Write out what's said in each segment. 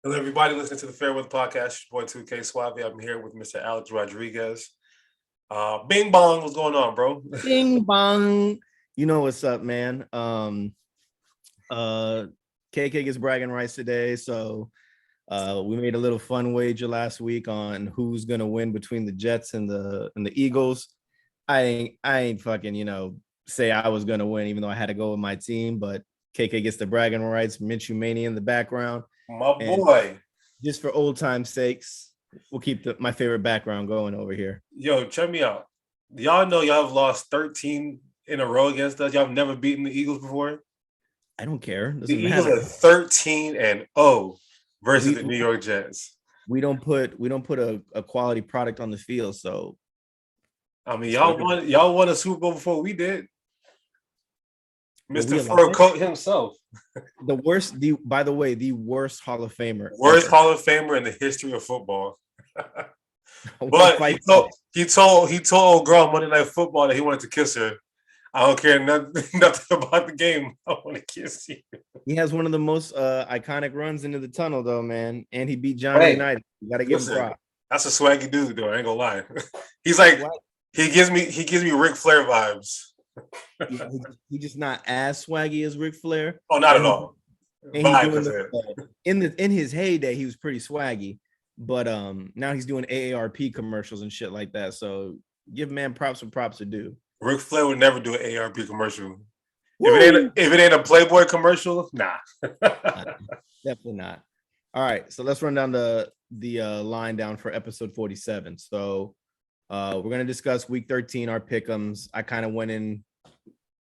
Hello, everybody listening to the Fairweather Podcast. Boy 2K Suave. I'm here with Mr. Alex Rodriguez. Bing bong, what's going on, bro? Bing bong. You know what's up, man. KK gets bragging rights today. So we made a little fun wager last week on who's gonna win between the Jets and the Eagles. I ain't fucking, say I was gonna win, even though I had to go with my team, but KK gets the bragging rights, Minshew Mania in the background. My boy. Just for old time's sakes, we'll keep my favorite background going over here. Yo, check me out. Y'all know y'all have lost 13 in a row against us. Y'all have never beaten the Eagles before. I don't care. The Eagles are 13-0 versus the New York Jets. We don't put a quality product on the field. So I mean, y'all won a Super Bowl before we did. Mr. Fur Coat himself. The worst Hall of Famer. Worst ever. Hall of Famer in the history of football. But he told girl Monday Night Football that he wanted to kiss her. I don't care nothing about the game. I want to kiss you. He has one of the most iconic runs into the tunnel, though, man. And he beat Johnny United. You gotta give him props. That's a swaggy dude, though. I ain't gonna lie. He's like he gives me Ric Flair vibes. He just not as swaggy as Ric Flair. Oh, not at all. And in his heyday, he was pretty swaggy, but now he's doing AARP commercials and shit like that. So give man props when props are due. Ric Flair would never do an AARP commercial. If it ain't a Playboy commercial, nah. Definitely not. All right, so let's run down the line down for episode 47. So we're gonna discuss week 13, our pick'ems. I kind of went in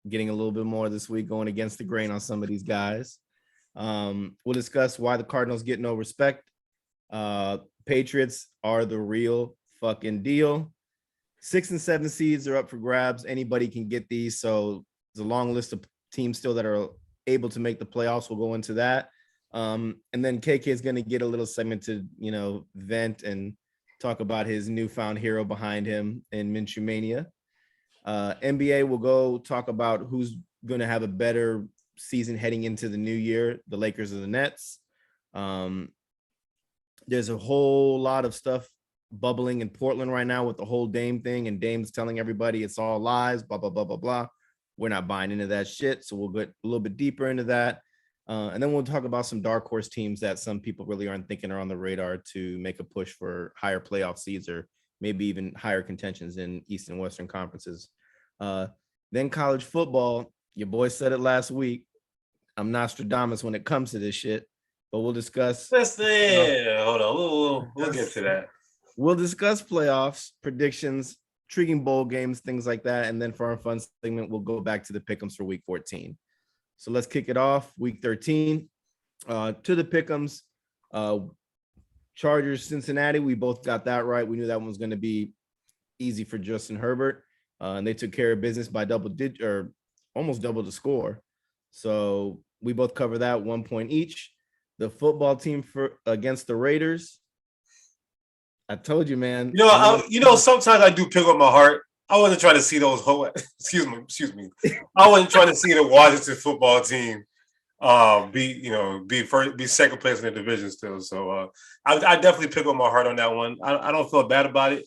getting a little bit more this week, going against the grain on some of these guys. We'll discuss why the Cardinals get no respect. Patriots are the real fucking deal. 6 and 7 seeds are up for grabs. Anybody can get these. So there's a long list of teams still that are able to make the playoffs. We'll go into that. And then KK is going to get a little segment to, vent and talk about his newfound hero behind him in Minshew Mania. NBA will go talk about who's going to have a better season heading into the new year, the Lakers or the Nets. There's a whole lot of stuff bubbling in Portland right now with the whole Dame thing, and Dame's telling everybody it's all lies, blah, blah, blah, blah, blah. We're not buying into that shit, so we'll get a little bit deeper into that. And then we'll talk about some dark horse teams that some people really aren't thinking are on the radar to make a push for higher playoff seeds or maybe even higher contentions in East and Western conferences. Then college football, your boy said it last week. I'm Nostradamus when it comes to this shit, but we'll discuss. Hold on, we'll get to that. We'll discuss playoffs, predictions, intriguing bowl games, things like that. And then for our fun segment, we'll go back to the pick'ems for week 14. So let's kick it off. Week 13 to the pick'ems. Chargers, Cincinnati. We both got that right. We knew that one was going to be easy for Justin Herbert. And they took care of business by almost double the score. So we both cover that 1 point each. The football team against the Raiders. I told you, man. Sometimes I do pick up my heart. I wasn't trying to see those excuse me. I wasn't trying to see the Washington football team be second place in the division still. So I definitely pick up my heart on that one. I don't feel bad about it.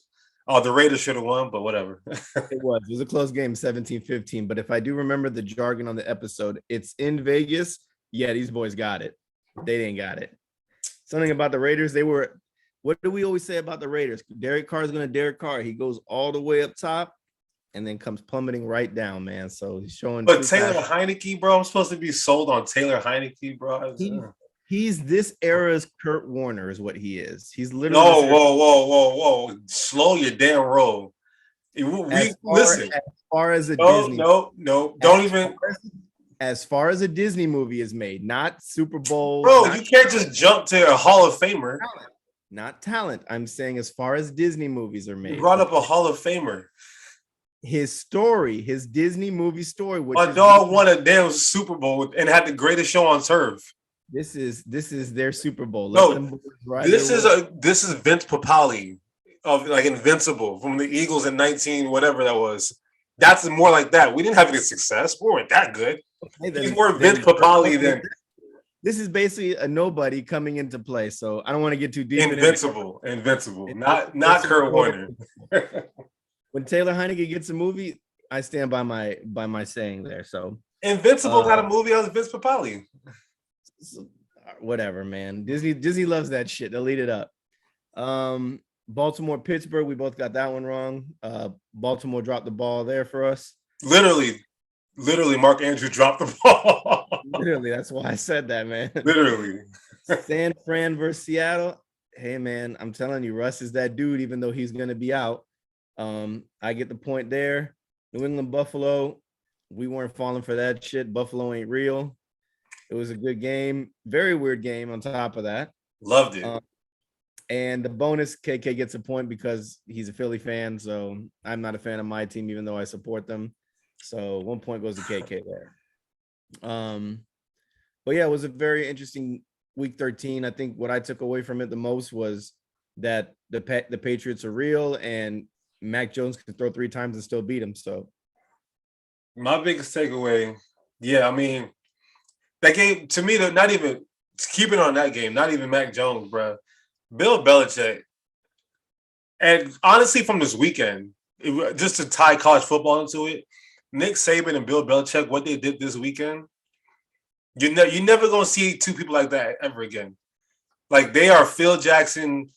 The Raiders should have won, but whatever. It was a close game, 17-15. But if I do remember the jargon on the episode, it's in Vegas. Yeah, these boys got it. They didn't got it. Something about the Raiders, what do we always say about the Raiders? Derek Carr is going to Derek Carr. He goes all the way up top and then comes plummeting right down, man. So he's showing. But Taylor Heineke, bro, I'm supposed to be sold on Taylor Heineke, bro. He's this era's Kurt Warner is what he is. He's literally. Whoa. Slow your damn roll. As far as a Disney. Don't even. As far as a Disney movie is made, not Super Bowl. Bro, you can't just jump to a Hall of Famer. Not talent. I'm saying as far as Disney movies are made. You brought up a Hall of Famer. His story, his Disney movie story. My dog won a damn Super Bowl and had the greatest show on turf. This is their Super Bowl. This is Vince Papale of like Invincible from the Eagles in 19 whatever that was. That's more like that. We didn't have any success. We weren't that good. He's more Vince Papale than this is basically a nobody coming into play. So I don't want to get too deep. Invincible. Not Kurt Warner. When Taylor Heineke gets a movie, I stand by my saying there. So Invincible got a movie on Vince Papali. Whatever, man. Disney loves that shit. They'll eat it up. Baltimore, Pittsburgh. We both got that one wrong. Baltimore dropped the ball there for us. Literally, Mark Andrews dropped the ball. Literally, that's why I said that, man. Literally. San Fran versus Seattle. Hey, man, I'm telling you, Russ is that dude, even though he's going to be out. I get the point there. New England, Buffalo. We weren't falling for that shit. Buffalo ain't real. It was a good game. Very weird game on top of that. Loved it. And the bonus, KK gets a point because he's a Philly fan. So I'm not a fan of my team, even though I support them. So 1 point goes to KK there. But yeah, it was a very interesting week 13. I think what I took away from it the most was that the Patriots are real and Mac Jones can throw 3 times and still beat him. So my biggest takeaway, I mean, that game to me, not even keeping on that game, not even Mac Jones, bro. Bill Belichick, and honestly, from this weekend, just to tie college football into it, Nick Saban and Bill Belichick, what they did this weekend, you're never gonna see 2 people like that ever again. Like they are Phil Jackson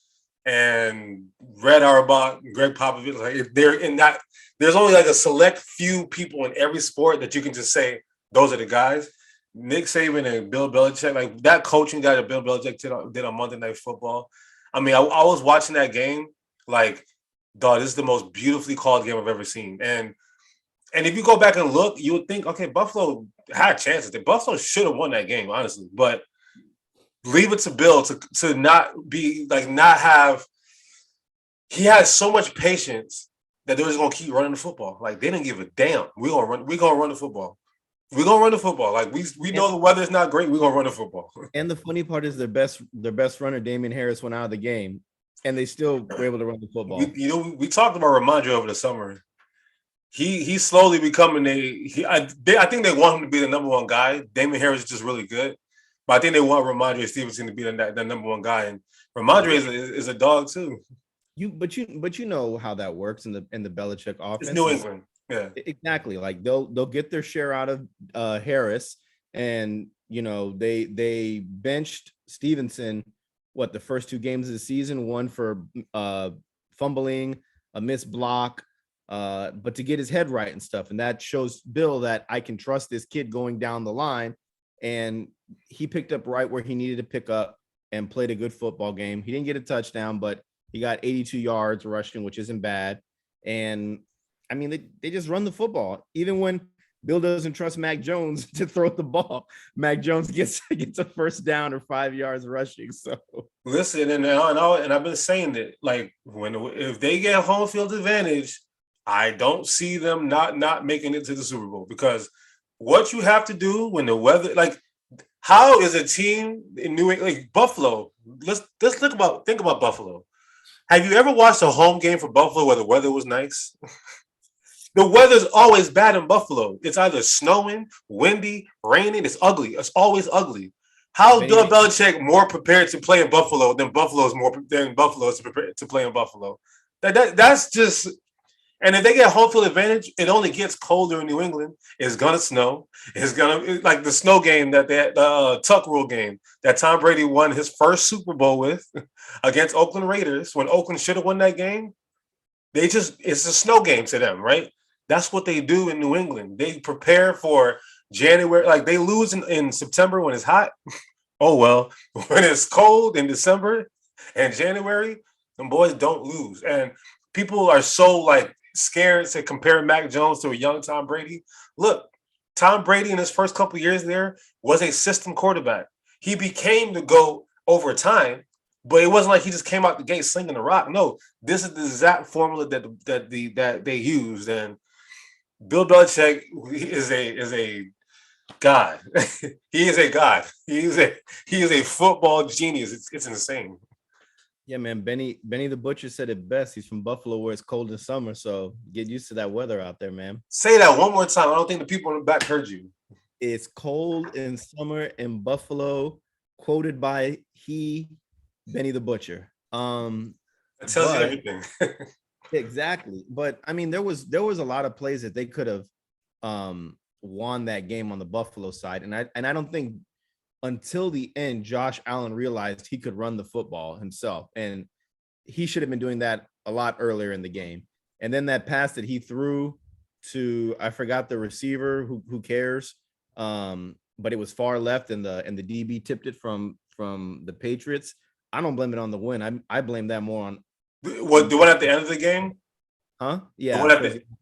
and Red Auerbach, Greg Popovich. Like they're in that. There's only like a select few people in every sport that you can just say those are the guys. Nick Saban and Bill Belichick, like that coaching guy that Bill Belichick did on Monday Night Football. I mean, I was watching that game like, dog, this is the most beautifully called game I've ever seen. And if you go back and look, you would think, okay, Buffalo had chances. Buffalo should have won that game, honestly. But leave it to Bill to not be like not have. He has so much patience that they were just gonna keep running the football. Like they didn't give a damn. We're gonna run the football. We're gonna run the football. Like we know the weather's not great. We're gonna run the football. And the funny part is their best runner, Damian Harris, went out of the game, and they still were able to run the football. We talked about Ramondre over the summer. He's slowly becoming I think they want him to be the number 1 guy. Damian Harris is just really good, but I think they want Ramondre Stevenson to be the number 1 guy. And Ramondre is a dog too. But you know how that works in the Belichick offense. It's New England. Yeah, exactly. Like they'll get their share out of Harris, and they benched Stevenson. The first 2 games of the season, one for fumbling, a missed block, but to get his head right and stuff, and that shows Bill that I can trust this kid going down the line, and he picked up right where he needed to pick up and played a good football game. He didn't get a touchdown, but he got 82 yards rushing, which isn't bad, and I mean, they just run the football. Even when Bill doesn't trust Mac Jones to throw the ball, Mac Jones gets a first down or 5 yards rushing. So listen, and I've been saying that, like if they get home field advantage, I don't see them not making it to the Super Bowl, because what you have to do when the weather, like how is a team in New England, like Buffalo? Let's think about Buffalo. Have you ever watched a home game for Buffalo where the weather was nice? The weather's always bad in Buffalo. It's either snowing, windy, raining. It's ugly. It's always ugly. How is Bill Belichick more prepared to play in Buffalo than Buffalo is prepared to play in Buffalo? That's just. And if they get home field advantage, it only gets colder in New England. It's gonna snow. It's like the snow game the Tuck Rule game that Tom Brady won his first Super Bowl with against Oakland Raiders when Oakland should have won that game. It's a snow game to them, right? That's what they do in New England. They prepare for January. Like they lose in September when it's hot. Oh, well, when it's cold in December and January, them boys don't lose. And people are so like scared to compare Mac Jones to a young Tom Brady. Look, Tom Brady in his first couple of years there was a system quarterback. He became the GOAT over time, but it wasn't like he just came out the gate slinging the rock. No, this is the exact formula that they used. And Bill Belichick is a god. He is a god. He is a football genius. It's insane. Yeah, man. Benny the Butcher said it best. He's from Buffalo, where it's cold in summer, so get used to that weather out there, man. Say that one more time. I don't think the people in the back heard you. It's cold in summer in Buffalo, quoted by Benny the Butcher. It tells you everything. Exactly. But I mean, there was a lot of plays that they could have won that game on the Buffalo side. And I don't think until the end, Josh Allen realized he could run the football himself. And he should have been doing that a lot earlier in the game. And then that pass that he threw to, I forgot the receiver, who cares? But it was far left and the DB tipped it from the Patriots. I don't blame it on the win. I blame that more on what the one at the end of the game? Huh? Yeah.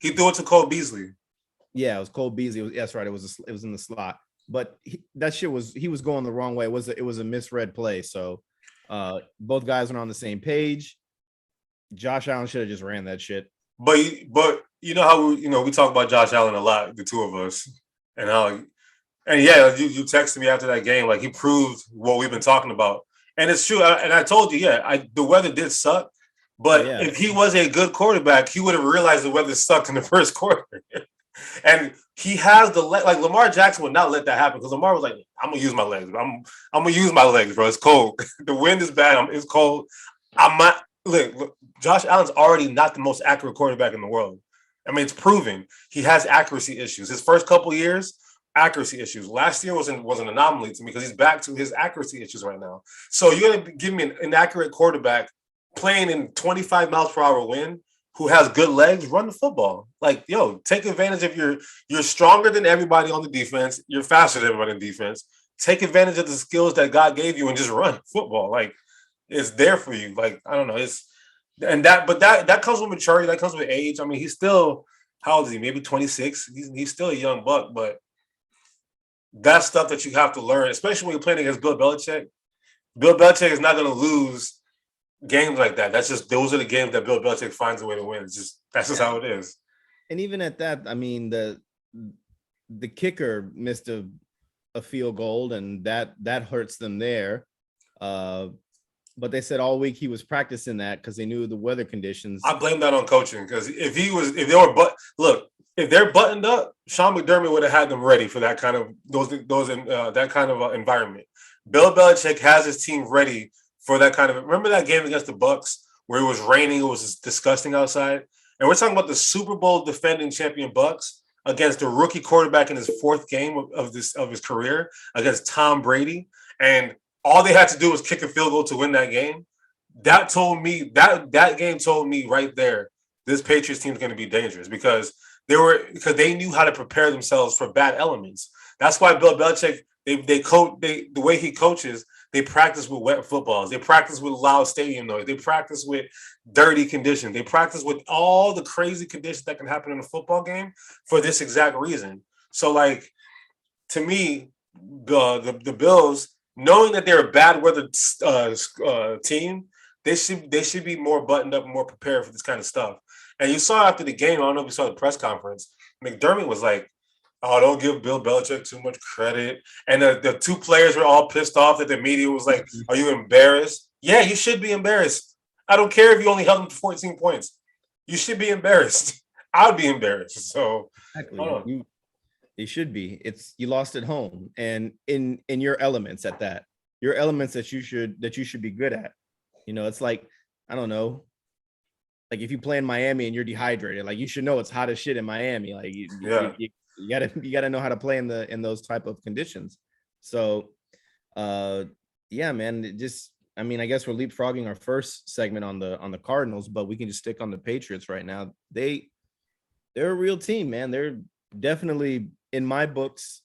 He threw it to Cole Beasley. Yeah, it was Cole Beasley. That's right. It was in the slot. But that shit he was going the wrong way. It was a misread play. So both guys were on the same page. Josh Allen should have just ran that shit. But you know how we talk about Josh Allen a lot, the two of us, and yeah, you texted me after that game, like he proved what we've been talking about, and it's true. And I told you, the weather did suck, but if he was a good quarterback, he would have realized the weather sucked in the first quarter. And he has like Lamar Jackson would not let that happen because Lamar was like, I'm gonna use my legs. I'm gonna use my legs, bro. It's cold. The wind is bad. It's cold. I'm not. Look, Josh Allen's already not the most accurate quarterback in the world. I mean, it's proven he has accuracy issues. His first couple years, accuracy issues. Last year was an anomaly to me because he's back to his accuracy issues right now. So you're gonna give me an inaccurate quarterback playing in 25 miles per hour wind who has good legs, run the football. Like, take advantage of you're stronger than everybody on the defense. You're faster than everybody on defense. Take advantage of the skills that God gave you and just run football. Like, it's there for you. Like, I don't know. That comes with maturity. That comes with age. I mean, he's still, how old is he? Maybe 26. He's still a young buck, but that's stuff that you have to learn, especially when you're playing against Bill Belichick. Bill Belichick is not going to lose games like that. Those are the games that Bill Belichick finds a way to win. That's just how it is. And even at that, I mean, the kicker missed a field goal, and that hurts them there. But they said all week he was practicing that because they knew the weather conditions. I blame that on coaching because if they're buttoned up, Sean McDermott would have had them ready for that kind of environment. Bill Belichick has his team ready for that kind of. Remember that game against the Bucks where it was raining, it was disgusting outside, and we're talking about the Super Bowl defending champion Bucks against a rookie quarterback in his fourth game of his career against Tom Brady, and all they had to do was kick a field goal to win that game. That told me that game told me right there, this Patriots team is going to be dangerous because they knew how to prepare themselves for bad elements. That's why Bill Belichick, the way he coaches, they practice with wet footballs. They practice with loud stadium noise. They practice with dirty conditions. They practice with all the crazy conditions that can happen in a football game for this exact reason. So, like, to me, the Bills, knowing that they're a bad weather team, they should be more buttoned up and more prepared for this kind of stuff. And you saw after the game, I don't know if you saw the press conference, McDermott was like, "Oh, don't give Bill Belichick too much credit." And the two players were all pissed off that the media was like, "Are you embarrassed?" Yeah, you should be embarrassed. I don't care if you only held them to 14 points. You should be embarrassed. I'd be embarrassed. So exactly. You should be. You lost at home and in your elements at that. Your elements that you should be good at. It's like, I don't know. Like if you play in Miami and you're dehydrated, like you should know it's hot as shit in Miami. Like you gotta know how to play in those type of conditions. So yeah, man, I guess we're leapfrogging our first segment on the Cardinals, but we can just stick on the Patriots right now. They're a real team, man. They're definitely, in my books,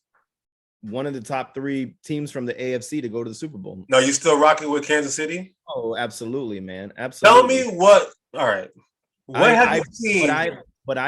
one of the top 3 teams from the AFC to go to the Super Bowl. No, you still rocking with Kansas City? Oh, absolutely, man. Absolutely. Tell me what. All right. What have you seen? But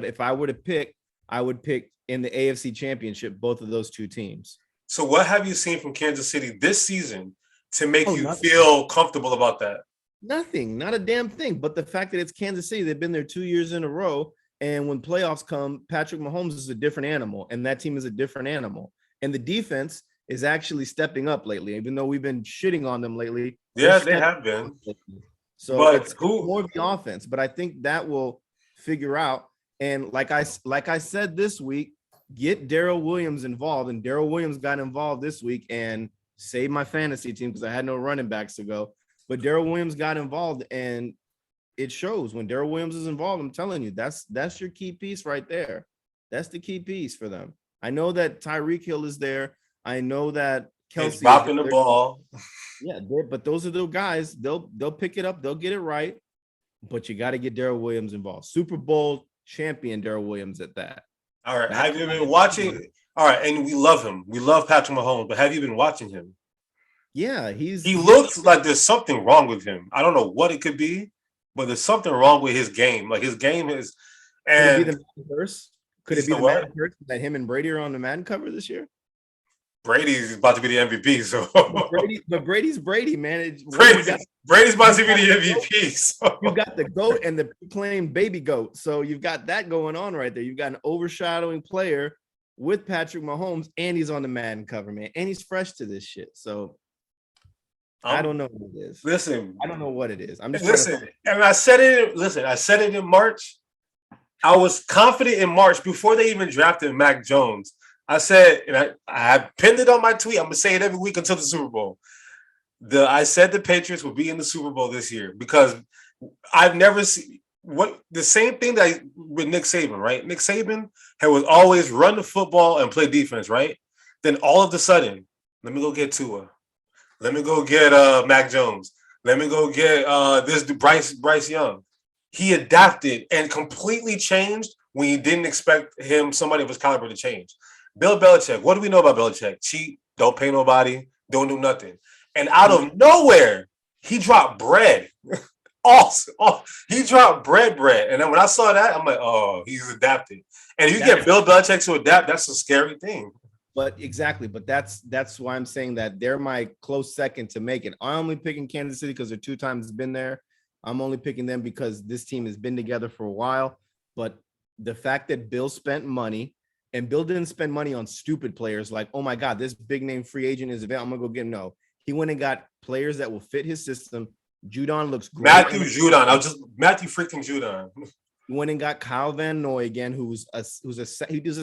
if I were to pick, I would pick in the AFC Championship both of those two teams. So what have you seen from Kansas City this season to make you feel comfortable about that? Nothing. Not a damn thing. But the fact that it's Kansas City, they've been there 2 years in a row. And when playoffs come, Patrick Mahomes is a different animal, and that team is a different animal. And the defense is actually stepping up lately, even though we've been shitting on them lately. Yeah, they have been. So it's more of the offense, but I think that will figure out. And like I said this week, get Darrell Williams involved, and Darrell Williams got involved this week and saved my fantasy team because I had no running backs to go. But Darrell Williams got involved, and it shows when Darrell Williams is involved. I'm telling you, that's your key piece right there. That's the key piece for them. I know that Tyreek Hill is there. I know that Kelsey is bopping the ball. Yeah, but those are the guys. They'll pick it up. They'll get it right. But you got to get Darrell Williams involved. Super Bowl champion Darrell Williams at that. All right. Have you been watching? All right, and we love him. We love Patrick Mahomes, but have you been watching him? Yeah, he looks like there's something wrong with him. I don't know what it could be, but there's something wrong with his game. Like his game is, and could it be the Madden curse? Could it be the Madden curse that him and Brady are on the Madden cover this year? Brady's about to be the MVP, so but Brady's Brady, man. Brady's about to be the MVP. So. You got the GOAT and the claim baby GOAT. So you've got that going on right there. You've got an overshadowing player with Patrick Mahomes, and he's on the Madden cover, man. And he's fresh to this shit. So I don't know what it is. Listen, I don't know what it is. I'm just and I said it. Listen, I said it in March. I was confident in March before they even drafted Mac Jones. I said, and I pinned it on my tweet. I'm gonna say it every week until the Super Bowl. I said the Patriots will be in the Super Bowl this year because I've never seen the same thing that with Nick Saban, right? Nick Saban was always run the football and play defense, right? Then all of a sudden, let me go get Tua. Let me go get Mac Jones. Let me go get this Bryce Young. He adapted and completely changed when you didn't expect somebody of his caliber to change. Bill Belichick, what do we know about Belichick? Cheat, don't pay nobody, don't do nothing. And out of nowhere, he dropped bread. He dropped bread. And then when I saw that, I'm like, oh, he's adapted. And if you get Bill Belichick to adapt, that's a scary thing. But exactly. But that's why I'm saying that they're my close second to make it. I'm only picking Kansas City because they're 2 times been there. I'm only picking them because this team has been together for a while. But the fact that Bill spent money, and Bill didn't spend money on stupid players like, oh my God, this big name free agent is available. I'm gonna go get him. No, he went and got players that will fit his system. Judon looks great. Matthew freaking Judon. He went and got Kyle Van Noy again, he was a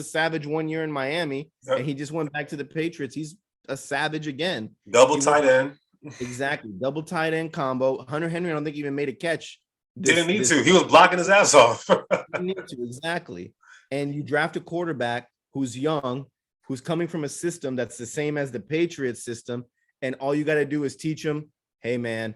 savage 1 year in Miami, and he just went back to the Patriots. He's a savage again. Double tight end. Exactly, double tight end combo. Hunter Henry, I don't think even made a catch. Didn't need to. He was blocking his ass off. Didn't need to, exactly. And you draft a quarterback who's young, who's coming from a system that's the same as the Patriots system, and all you got to do is teach him, hey man,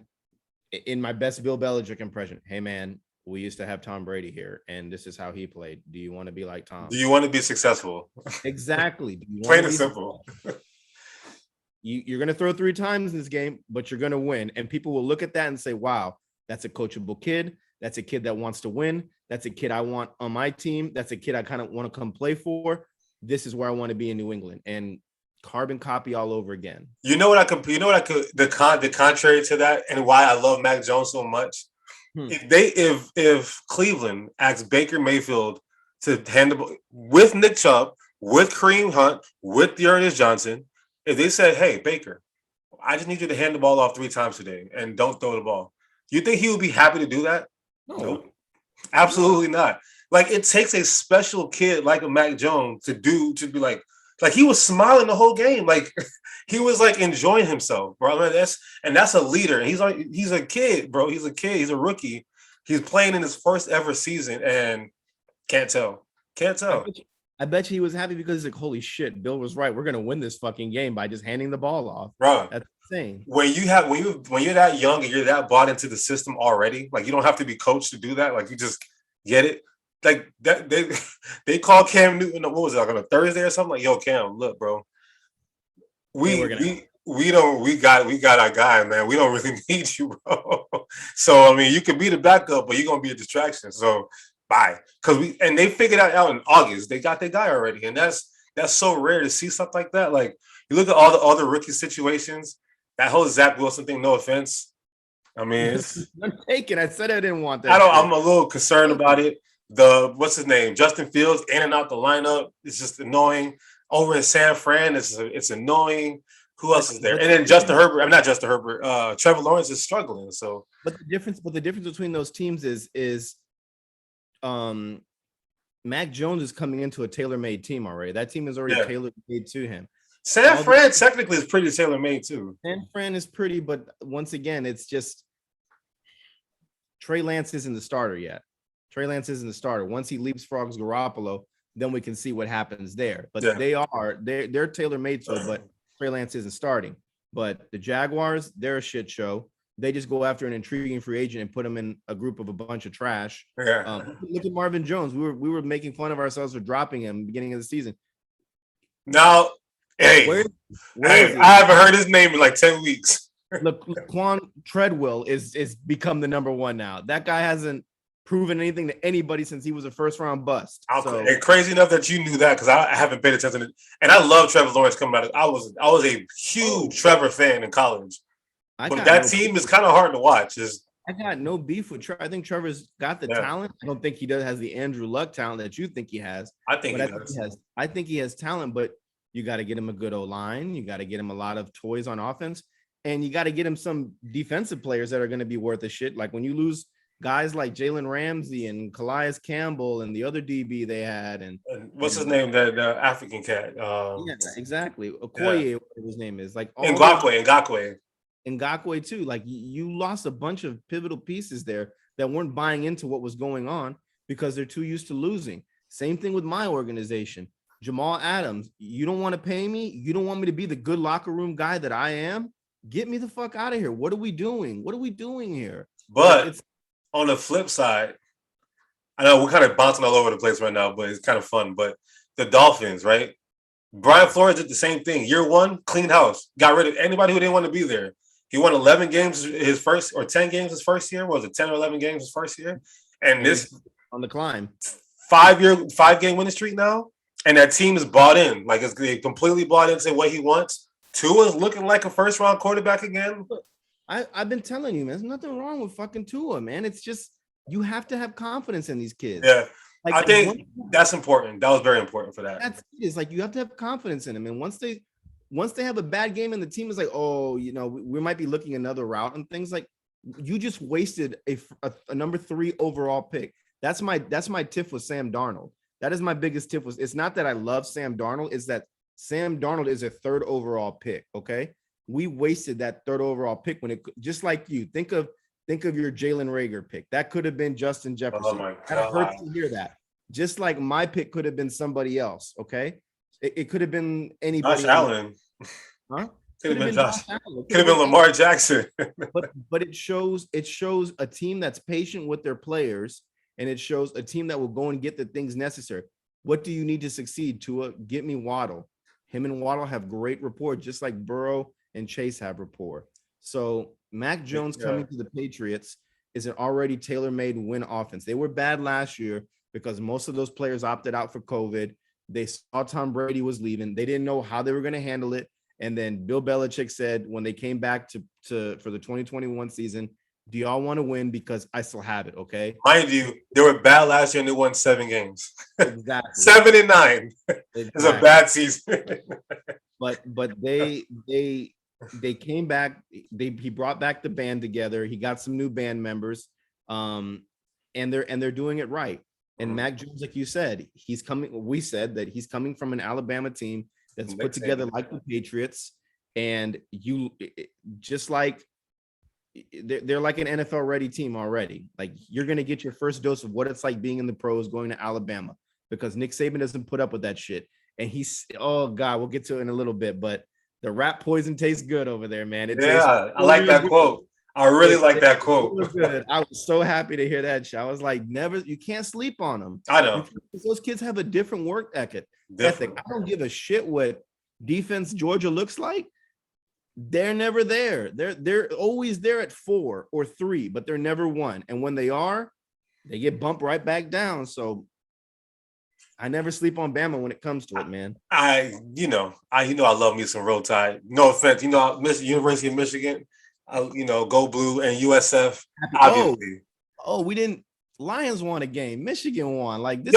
in my best Bill Belichick impression, hey man, we used to have Tom Brady here, and this is how he played. Do you want to be like Tom? Do you want to be successful? Exactly. Plain and simple. You're going to throw 3 times in this game, but you're going to win. And people will look at that and say, wow, that's a coachable kid. That's a kid that wants to win. That's a kid I want on my team. That's a kid I kind of want to come play for. This is where I want to be in New England. And carbon copy all over again. The contrary to that, and why I love Mac Jones so much. If Cleveland asked Baker Mayfield to handle with Nick Chubb, with Kareem Hunt, with Ernest Johnson, if they said, hey, Baker, I just need you to hand the ball off 3 times today and don't throw the ball, you think he would be happy to do that? No, absolutely not. Like, it takes a special kid like a Mac Jones to be like he was smiling the whole game. Like, he was like enjoying himself, bro. I mean, that's a leader. And he's a kid, bro. He's a kid. He's a rookie. He's playing in his first ever season and can't tell. I bet you he was happy because he's like, holy shit, Bill was right. We're gonna win this fucking game by just handing the ball off. Bro, that's insane. When you're that young and you're that bought into the system already, like, you don't have to be coached to do that. Like, you just get it. Like, that they called Cam Newton, what was it, like on a Thursday or something? Like, yo, Cam, look, bro. We got our guy, man. We don't really need you, bro. So I mean, you could be the backup, but you're gonna be a distraction. So bye. And they figured that out in August. They got their guy already. And that's so rare to see stuff like that. Like, you look at all the other rookie situations, that whole Zach Wilson thing, no offense. I mean, I'm taken. I said I didn't want that. I'm a little concerned about it. What's his name? Justin Fields in and out the lineup. It's just annoying. Over in San Fran, it's annoying. Who else is there? And then Trevor Lawrence is struggling. So, but the difference between those teams is Mac Jones is coming into a tailor-made team already. That team is already tailor-made to him. San Fran technically is pretty tailor-made too. San Fran is pretty, but once again, it's just Trey Lance isn't the starter yet. Trey Lance isn't the starter. Once he leapfrogs Garoppolo, then we can see what happens there. But they're tailor-made to it, but Trey Lance isn't starting. But the Jaguars, they're a shit show. They just go after an intriguing free agent and put him in a group of a bunch of trash. Yeah. Look at Marvin Jones. We were making fun of ourselves for dropping him at the beginning of the season. Now, I haven't heard his name in like 10 weeks. Look, Quan Treadwell is become the number one now. That guy hasn't proven anything to anybody since he was a first-round bust. And crazy enough that you knew that because I haven't paid attention to it. And I love Trevor Lawrence coming out. I was a huge Trevor fan in college. But that team is kind of hard to watch. I got no beef with Trevor. I think Trevor's got the talent. I don't think he has the Andrew Luck talent that you think he has. I think he does. I think he has talent, but you got to get him a good O-line. You got to get him a lot of toys on offense. And you got to get him some defensive players that are going to be worth a shit. Like when you lose guys like Jalen Ramsey and Calais Campbell and the other DB they had. And what's his name? The African cat. Yeah, exactly. Okoye, whatever his name is. Like Ngakoue too. Like you lost a bunch of pivotal pieces there that weren't buying into what was going on because they're too used to losing. Same thing with my organization. Jamal Adams, you don't want to pay me? You don't want me to be the good locker room guy that I am? Get me the fuck out of here. What are we doing? What are we doing here? But on the flip side, I know we're kind of bouncing all over the place right now, but it's kind of fun. But the Dolphins, right? Brian Flores did the same thing. Year one, clean house. Got rid of anybody who didn't want to be there. He won 11 games his first, or 10 games his first year. Was it 10 or 11 games his first year? And this on the climb. 5-game winning streak now. And that team is bought in. Like they completely bought into what he wants. Tua's looking like a first-round quarterback again. I've been telling you, man, there's nothing wrong with fucking Tua, man. It's just you have to have confidence in these kids. Yeah. Like, I think that's important. That was very important for that. That's it's like you have to have confidence in them. And once they have a bad game and the team is like, oh, you know, we might be looking another route and things like you just wasted a number 3 overall pick. That's my tiff with Sam Darnold. That is my biggest tiff. It's not that I love Sam Darnold. It's that Sam Darnold is a 3rd overall pick. Okay. We wasted that 3rd overall pick when it just like you think of your Jalen Reagor pick. That could have been Justin Jefferson. Oh my God. It hurts to hear that. Just like my pick could have been somebody else. Okay. It could have been anybody. Josh Allen. Huh? Could have been Josh. Could have been Lamar Jackson. but it shows a team that's patient with their players, and it shows a team that will go and get the things necessary. What do you need to succeed, Tua? Get me Waddle. Him and Waddle have great rapport, just like Burrow and Chase have rapport. So Mac Jones coming to the Patriots is an already tailor-made win offense. They were bad last year because most of those players opted out for COVID. They saw Tom Brady was leaving. They didn't know how they were going to handle it. And then Bill Belichick said when they came back to for the 2021 season, do y'all want to win? Because I still have it, okay? Mind you, they were bad last year and they won 7 games. Exactly. 7-9. Exactly. It's a bad season. but they came back. He brought back the band together. He got some new band members, and they're doing it right. And Mac Jones, like you said, he's coming. We said that he's coming from an Alabama team that's put together like the Patriots, and you just like. They're like an NFL ready team already. Like you're going to get your first dose of what it's like being in the pros going to Alabama because Nick Saban doesn't put up with that shit. And oh God, we'll get to it in a little bit, but the rat poison tastes good over there, man. I like that quote. I really like that quote. Good. I was so happy to hear that shit. I was like, you can't sleep on them. I know. Those kids have a different work ethic. I don't give a shit what defense Georgia looks like. They're never there. They're always there at 4 or 3, but they're never 1. And when they are, they get bumped right back down. So I never sleep on Bama when it comes to it, man. I love me some Roll Tide. No offense, University of Michigan, go blue and USF. Obviously. We didn't. Lions won a game. Michigan won. Like this.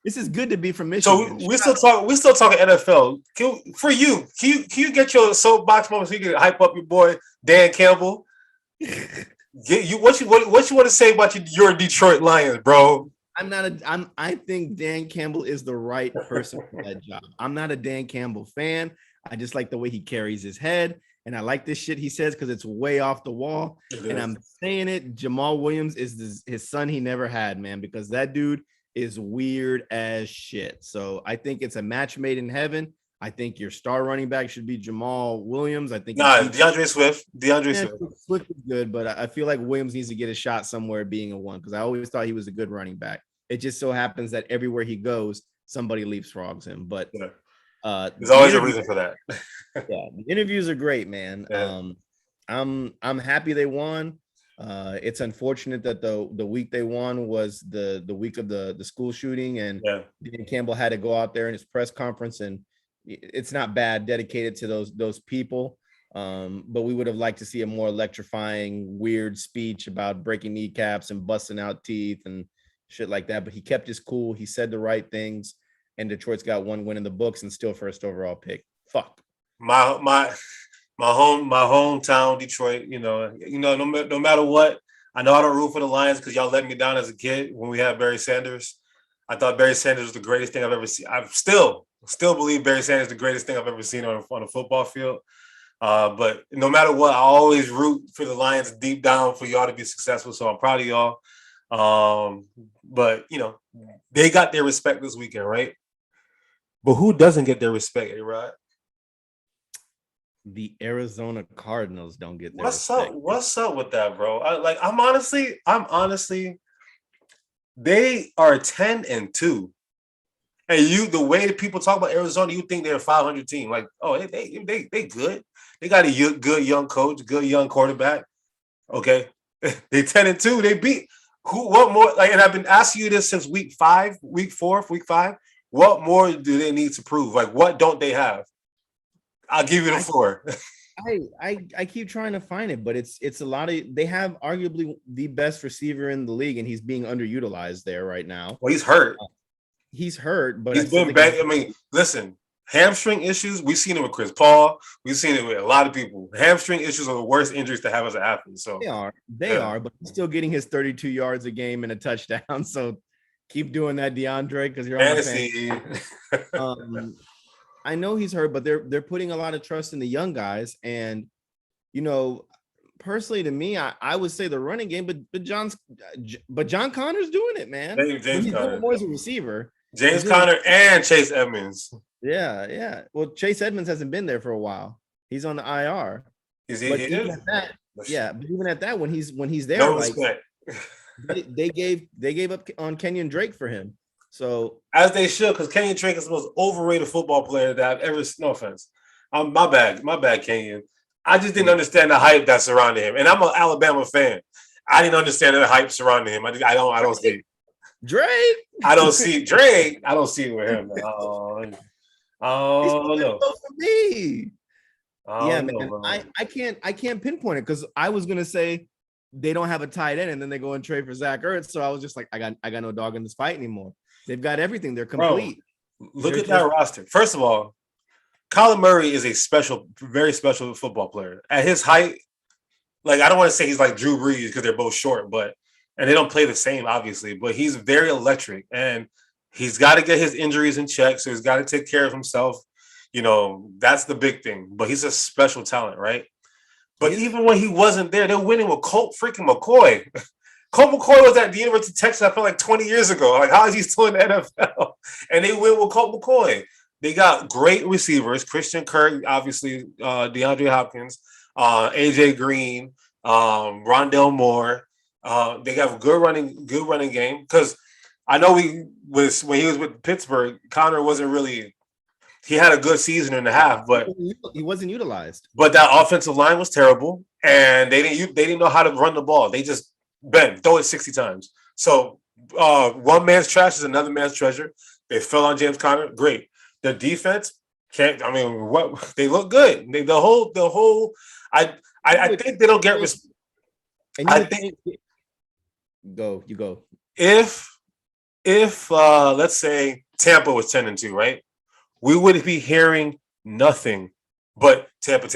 This is good to be from Michigan. So we're still talking NFL. Can you get your soapbox moment so you can hype up your boy Dan Campbell? What you want to say about your Detroit Lions, bro? I think Dan Campbell is the right person for that job. I'm not a Dan Campbell fan. I just like the way he carries his head. And I like this shit he says because it's way off the wall. And I'm saying it, Jamal Williams is his son he never had, man, because that dude is weird as shit. So I think it's a match made in heaven. I think your star running back should be Jamal Williams. I think DeAndre Swift. Swift is good, but I feel like Williams needs to get a shot somewhere being a one because I always thought he was a good running back. It just so happens that everywhere he goes, somebody leapfrogs him. But there's always a reason for that. Yeah, the interviews are great, man. Yeah. I'm happy they won. It's unfortunate that the week they won was the week of the school shooting, and Dan Campbell had to go out there in his press conference, and it's not bad, dedicated to those people. But we would have liked to see a more electrifying, weird speech about breaking kneecaps and busting out teeth and shit like that. But he kept his cool. He said the right things, and Detroit's got one win in the books and still first overall pick. Fuck. My hometown, Detroit. No matter what, I know I don't root for the Lions because y'all let me down as a kid when we had Barry Sanders. I thought Barry Sanders was the greatest thing I've ever seen. I still believe Barry Sanders is the greatest thing I've ever seen on a football field. But no matter what, I always root for the Lions deep down for y'all to be successful. So I'm proud of y'all. But they got their respect this weekend, right? But who doesn't get their respect, A-Rod? The Arizona Cardinals don't get their What's respect. up? What's up with that, bro? I'm honestly, they are 10-2. And the way that people talk about Arizona, you think they're a 500 team. Like, oh, they good. They got a good young coach, good young quarterback. Okay. They 10-2. They beat who? What more? Like, and I've been asking you this since week 5. What more do they need to prove? Like, what don't they have? I'll give you the floor. I keep trying to find it, but it's a lot of. They have arguably the best receiver in the league, and he's being underutilized there right now. Well, he's hurt. He's hurt, but he's been back. I mean, listen, hamstring issues. We've seen it with Chris Paul. We've seen it with a lot of people. Hamstring issues are the worst injuries to have as an athlete. So they are, but he's still getting his 32 yards a game and a touchdown. So keep doing that, DeAndre, because you're on the fantasy. I know he's hurt, but they're putting a lot of trust in the young guys. And, personally to me, I would say the running game, but John Connor's doing it, man. James Conner. More as a receiver. James Conner and Chase Edmonds. Yeah. Well, Chase Edmonds hasn't been there for a while. He's on the IR. Is he? But even at that, when he's there, no respect. they gave up on Kenyon Drake for him. So as they should, because Kenyon Drake is the most overrated football player that I've ever. No offense, my bad, Kenyon. I just didn't understand the hype that surrounded him, and I'm an Alabama fan. I didn't understand the hype surrounding him. I don't see Drake. I don't see Drake. I don't see it with him. Oh no, for me. Yeah, man. I can't pinpoint it because I was gonna say they don't have a tight end, and then they go and trade for Zach Ertz. So I was just like, I got no dog in this fight anymore. They've got everything. They're complete. Bro, look at that roster. First of all, Kyler Murray is a very special football player. At his height, like I don't want to say he's like Drew Brees because they're both short, and they don't play the same, obviously, but he's very electric and he's got to get his injuries in check. So he's got to take care of himself. That's the big thing, but he's a special talent, right? But even when he wasn't there, they're winning with Colt freaking McCoy. Colt McCoy was at the University of Texas, I felt like 20 years ago. Like, how is he still in the NFL? And they win with Colt McCoy. They got great receivers. Christian Kirk, obviously, DeAndre Hopkins, AJ Green, Rondell Moore. They have a good running game. Because I know when he was with Pittsburgh, Connor wasn't really – he had a good season and a half, but he wasn't utilized. But that offensive line was terrible, and they didn't know how to run the ball. They just throw it 60 times. So one man's trash is another man's treasure. They fell on James Conner. Great. The defense what they look good. The whole. I think they don't get respect. I think. You go. If let's say Tampa was 10-2, right? We would be hearing nothing but Tampa,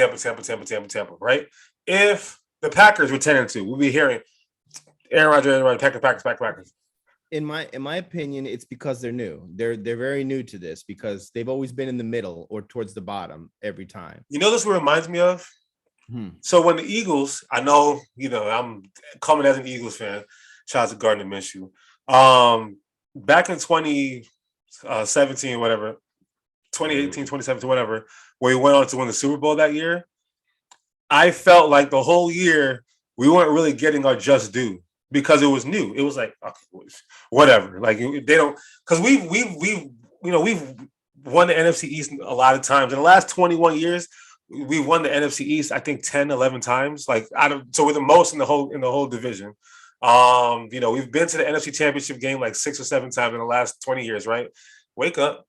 right? If the Packers were 10-2, we'd be hearing Aaron Rodgers, Packers. in my opinion, it's because they're new. They're very new to this because they've always been in the middle or towards the bottom every time. You know, this reminds me of. So when the Eagles, I know, I'm coming as an Eagles fan. Shout out to Garnett Minshew. Back in 2017, whatever, 2018, 2017, whatever, where we went on to win the Super Bowl that year, I felt like the whole year we weren't really getting our just due because it was new. It was like, okay, whatever. Like they don't, because we've won the NFC East a lot of times. In the last 21 years, we've won the NFC East, I think 10, 11 times. Like so we're the most in the whole division. We've been to the NFC Championship game like 6 or 7 times in the last 20 years, right? Wake up.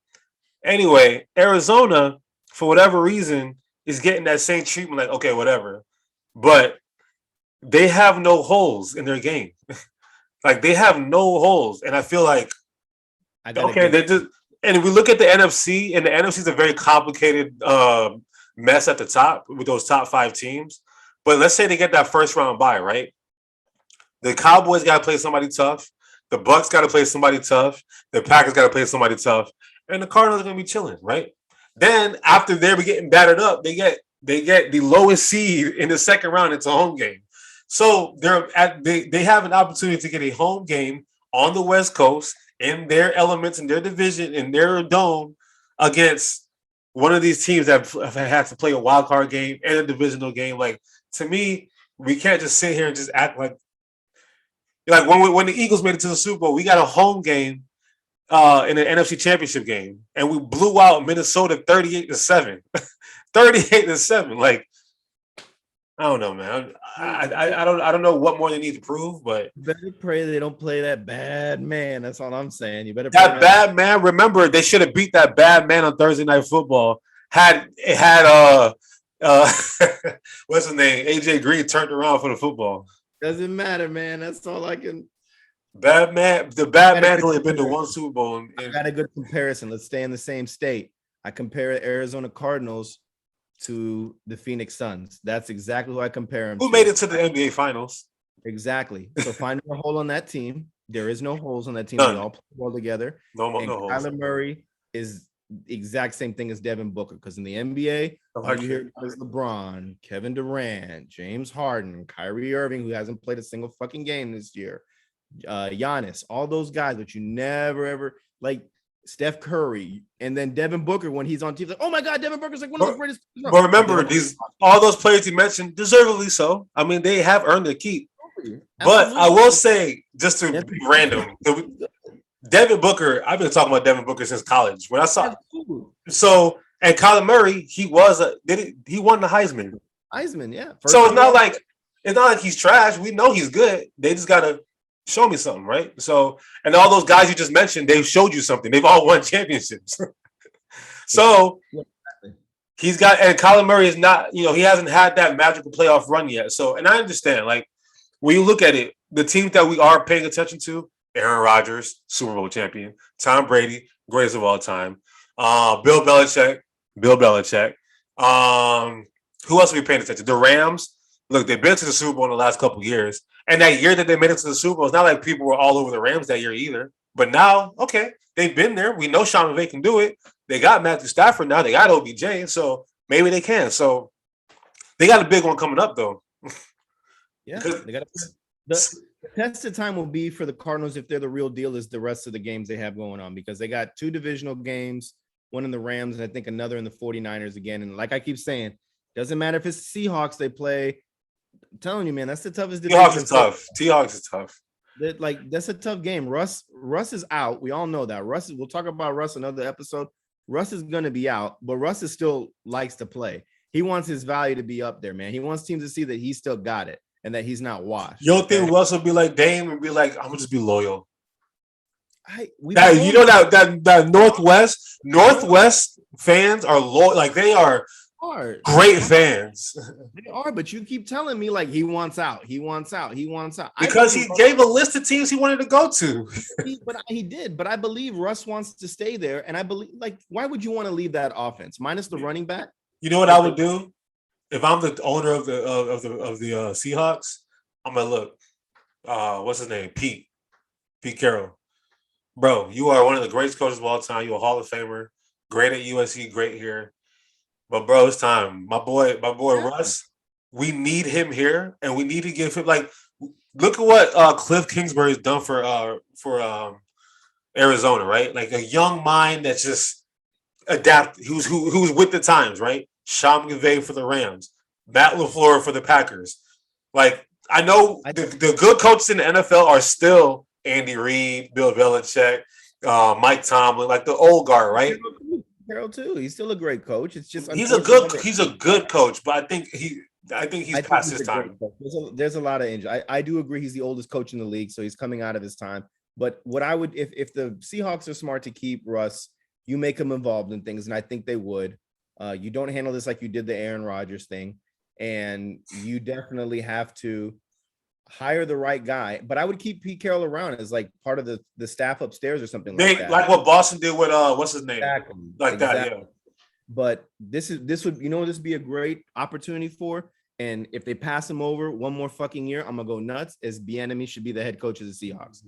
Anyway, Arizona, for whatever reason, is getting that same treatment, like, okay, whatever. But they have no holes in their game. Like, they have no holes. And I feel like, they just, and if we look at the NFC, and the NFC is a very complicated mess at the top with those top 5 teams. But let's say they get that first round bye, right? The Cowboys got to play somebody tough. The Bucks got to play somebody tough. The Packers got to play somebody tough. And the Cardinals are going to be chilling, right? Then after they're getting battered up, they get the lowest seed in the second round. It's a home game. So they have an opportunity to get a home game on the West Coast in their elements, in their division, in their dome against one of these teams that have had to play a wild card game and a divisional game. Like, to me, we can't just sit here and just act like when the Eagles made it to the Super Bowl, we got a home game in an NFC Championship game, and we blew out Minnesota 38-7. 38-7. Like, I don't know, man. I don't know what more they need to prove, but you better pray they don't play that bad man. That's all I'm saying. You better that bad man. Remember, they should have beat that bad man on Thursday Night Football. Had what's his name? AJ Green turned around for the football. Doesn't matter, man. That's all I can. Bad man. The bad man's only been to one Super Bowl. I got a good comparison. Let's stay in the same state. I compare the Arizona Cardinals to the Phoenix Suns. That's exactly who I compare them to. Who made it to the NBA Finals? Exactly. So find a hole on that team. There is no holes on that team. None. They all play well together. No holes. Kyler Murray is the exact same thing as Devin Booker, because in the NBA, all you hear is LeBron, Kevin Durant, James Harden, Kyrie Irving, who hasn't played a single fucking game this year, Giannis, all those guys, but you never ever like Steph Curry, and then Devin Booker when he's on TV, like, oh my God, Devin Booker's like one of the greatest. But remember, all those players you mentioned, deservedly so. I mean, they have earned their keep. Absolutely. But I will say, just to be random, Devin Booker, I've been talking about Devin Booker since college. When I saw and Kyler Murray, he won the Heisman. Yeah. So it's not like he's trash. We know he's good. They just gotta show me something, right? So, and all those guys you just mentioned, they've showed you something. They've all won championships. So he's got, and Kyler Murray is not, he hasn't had that magical playoff run yet. So, and I understand, like, when you look at it, the teams that we are paying attention to, Aaron Rodgers, Super Bowl champion, Tom Brady, greatest of all time, Bill Belichick. Who else are we paying attention to? The Rams. Look, they've been to the Super Bowl in the last couple of years. And that year that they made it to the Super Bowl, it's not like people were all over the Rams that year either. But now, okay, they've been there. We know Sean McVay can do it. They got Matthew Stafford now. They got OBJ. So maybe they can. So they got a big one coming up, though. Yeah. They got the test of time will be for the Cardinals, if they're the real deal, is the rest of the games they have going on, because they got 2 divisional games, one in the Rams, and I think another in the 49ers again. And like I keep saying, doesn't matter if it's the Seahawks they play. I'm telling you, man, that's the toughest division. Seahawks is tough. That's a tough game. Russ is out. We all know that. We'll talk about Russ another episode. Russ is going to be out, but Russ still likes to play. He wants his value to be up there, man. He wants teams to see that he still got it and that he's not washed. You don't think Russ will be like Dame and be like, I'm gonna just be loyal? That Northwest fans are loyal. Like, they are great fans. They are, but you keep telling me like he wants out. Because he gave a list of teams he wanted to go to. He did, but I believe Russ wants to stay there, and I believe, like, why would you want to leave that offense minus the running back? You know what I would do if I'm the owner of the Seahawks? I'm gonna look. What's his name? Pete Carroll. Bro, you are one of the greatest coaches of all time. You're a Hall of Famer. Great at USC, great here. But bro, it's time. My boy Russ, we need him here, and we need to give him like look at what Cliff Kingsbury's done for Arizona, right? Like a young mind that's just adapt who's with the times, right? Sean McVay for the Rams, Matt LaFleur for the Packers. Like I know the good coaches in the NFL are still Andy Reid, Bill Belichick, Mike Tomlin, like the old guard, right? Carroll too. He's still a great coach. It's just he's a good coach, but I think he's past his time. There's a lot of injury. I do agree he's the oldest coach in the league, so he's coming out of his time. But what I would if the Seahawks are smart to keep Russ, you make him involved in things, and I think they would. You don't handle this like you did the Aaron Rodgers thing, and you definitely have to hire the right guy. But I would keep Pete Carroll around as like part of the staff upstairs or something like that. Like what Boston did with what's his name? Exactly. That, yeah. But this would this be a great opportunity for. And if they pass him over one more fucking year, I'm gonna go nuts. As Bieniemy should be the head coach of the Seahawks.